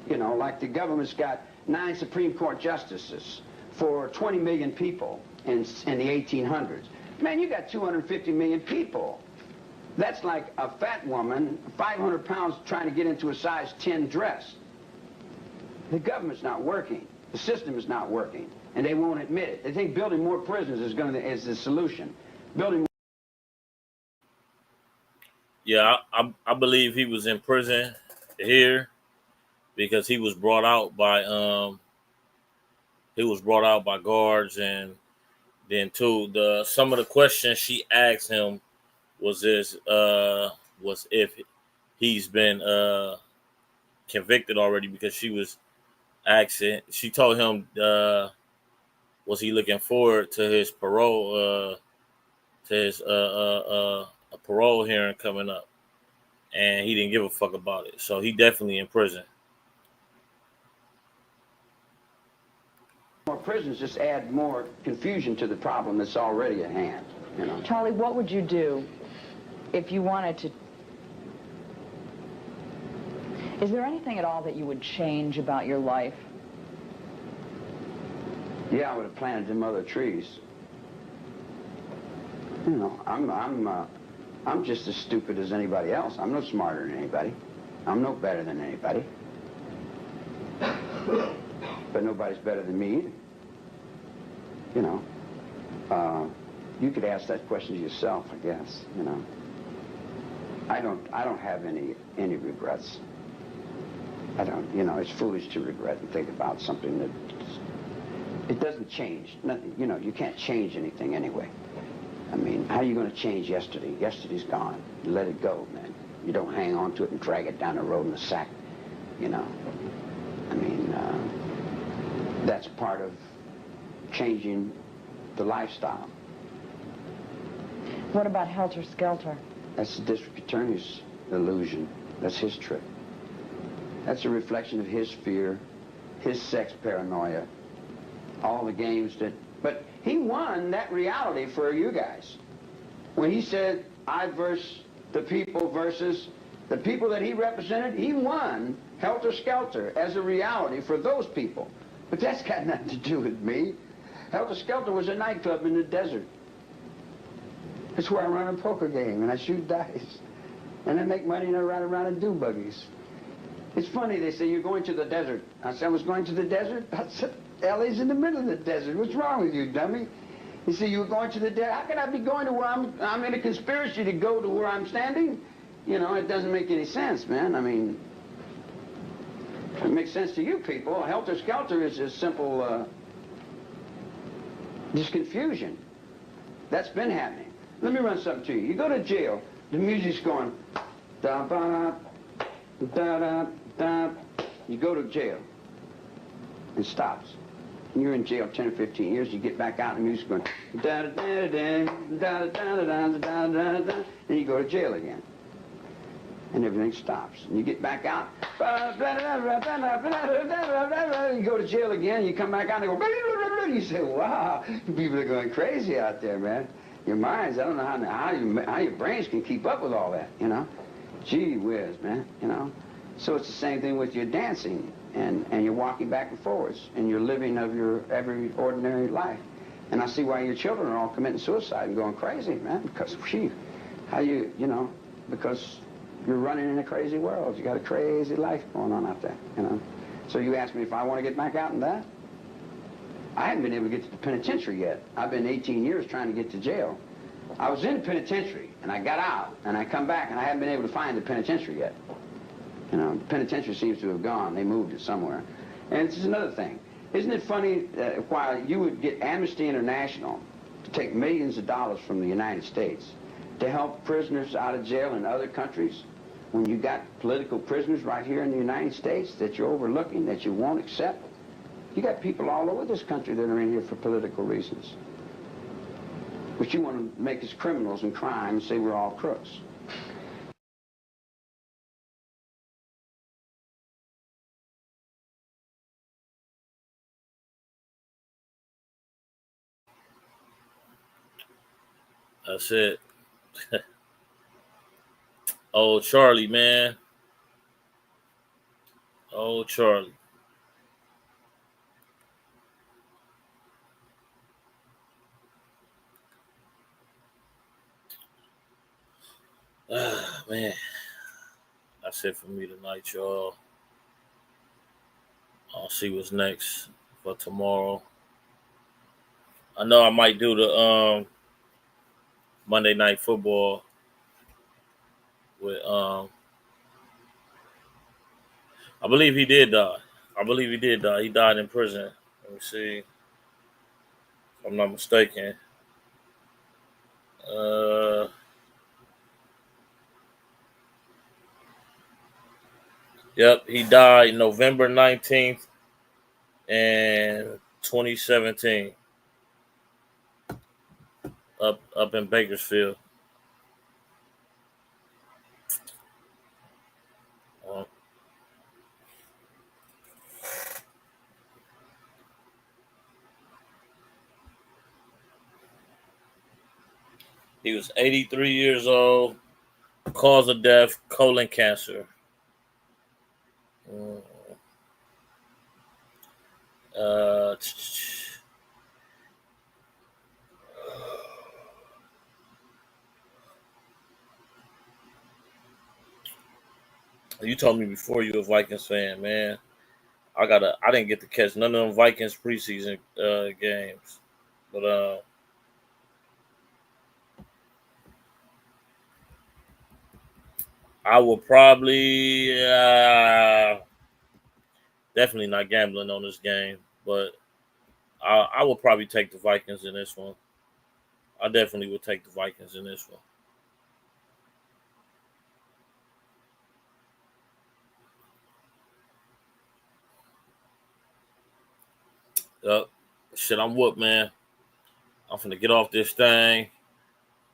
Speaker 5: you know, like the government's got 9 Supreme Court justices for 20 million people in the 1800s. Man, you got 250 million people. That's like a fat woman, 500 pounds, trying to get into a size 10 dress. The government's not working. The system is not working, and they won't admit it. They think building more prisons is the solution. Building.
Speaker 1: Yeah, I believe he was in prison here because he was brought out by guards, and then too some of the questions she asked him was if he's been convicted already, because she told him was he looking forward to his parole a parole hearing coming up, and he didn't give a fuck about it. So he definitely in prison.
Speaker 5: More prisons just add more confusion to the problem that's already at hand, you know.
Speaker 3: Charlie, what would you do if you wanted to? Is there anything at all that you would change about your life?
Speaker 5: Yeah, I would have planted them other trees. You know, I'm just as stupid as anybody else. I'm no smarter than anybody. I'm no better than anybody. But nobody's better than me either. You know, you could ask that question to yourself, I guess. You know, I don't have any regrets. I don't. You know, it's foolish to regret and think about something that it doesn't change. Nothing. You know, you can't change anything anyway. I mean, how are you going to change yesterday? Yesterday's gone. You let it go, man. You don't hang on to it and drag it down the road in a sack. You know, I mean, that's part of changing the lifestyle.
Speaker 3: What about Helter Skelter?
Speaker 5: That's the district attorney's illusion. That's his trick. That's a reflection of his fear, his sex paranoia, all the games that... But he won that reality for you guys. When he said, I versus the people versus the people that he represented, he won Helter Skelter as a reality for those people. But that's got nothing to do with me. Helter Skelter was a nightclub in the desert. That's where I run a poker game and I shoot dice. And I make money and I ride around in dune buggies. It's funny, they say, you're going to the desert. I said, I was going to the desert? I said, LA's in the middle of the desert. What's wrong with you, dummy? You see, you were going to the dead. How can I be going to where I'm in a conspiracy to go to where I'm standing? You know, it doesn't make any sense, man. I mean, it makes sense to you people. Helter-skelter is just simple, just confusion. That's been happening. Let me run something to you. You go to jail, the music's going, da-ba, da-da-da. You go to jail. It stops. And you're in jail 10 or 15 years, you get back out and the music's going, da-da-da-da, da-da-da-da-da-da-da. Then you go to jail again. And everything stops. And you get back out, you go to jail again, you come back out and go, you say, wow, people are going crazy out there, man. Your minds, I don't know how your brains can keep up with all that, you know. Gee whiz, man, you know. So it's the same thing with your dancing, and you're walking back and forwards, and you're living of your every ordinary life. And I see why your children are all committing suicide and going crazy, man, because, phew, because you're running in a crazy world. You got a crazy life going on out there, you know. So you asked me if I want to get back out in that? I haven't been able to get to the penitentiary yet. I've been 18 years trying to get to jail. I was in the penitentiary, and I got out, and I come back, and I haven't been able to find the penitentiary yet. You know, the penitentiary seems to have gone. They moved it somewhere. And this is another thing. Isn't it funny that while you would get Amnesty International to take millions of dollars from the United States to help prisoners out of jail in other countries, when you got political prisoners right here in the United States that you're overlooking, that you won't accept, you got people all over this country that are in here for political reasons. But you want to make us criminals and crime and say we're all crooks.
Speaker 1: That's it. Oh, Charlie, man. Oh, Charlie. Ah, man. That's it for me tonight, y'all. I'll see what's next for tomorrow. I know I might do the Monday Night Football with I believe he did die. He died in prison. Let me see. If I'm not mistaken. Yep, he died November 19th in 2017. Up in Bakersfield. He was 83 years old. Cause of death, colon cancer. Uh, you told me before you were a Vikings fan, man. I didn't get to catch none of them Vikings preseason games, but I will probably definitely not gambling on this game, but I will probably take the Vikings in this one. I definitely would take the Vikings in this one. Yep. Shit, I'm whooped, man. I'm finna get off this thing.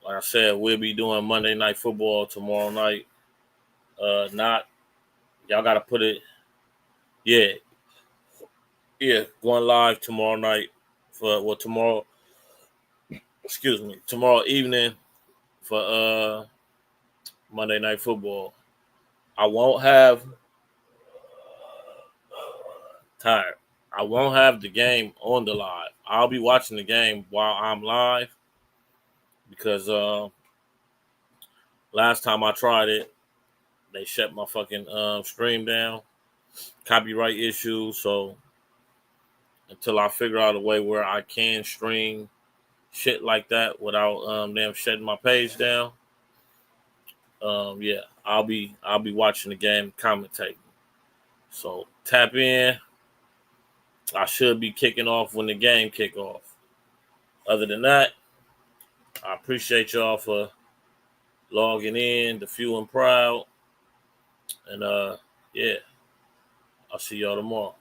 Speaker 1: Like I said, we'll be doing Monday Night Football tomorrow night. Not y'all gotta put it. Yeah, going live tomorrow night for tomorrow. Excuse me, tomorrow evening for Monday Night Football. I won't have tired. I won't have the game on the live. I'll be watching the game while I'm live because last time I tried it, they shut my fucking stream down. Copyright issues. So until I figure out a way where I can stream shit like that without them shutting my page down. Yeah, I'll be watching the game, commentating. So tap in. I should be kicking off when the game kick off. Other than that, I appreciate y'all for logging in, the few and proud. And yeah, I'll see y'all tomorrow.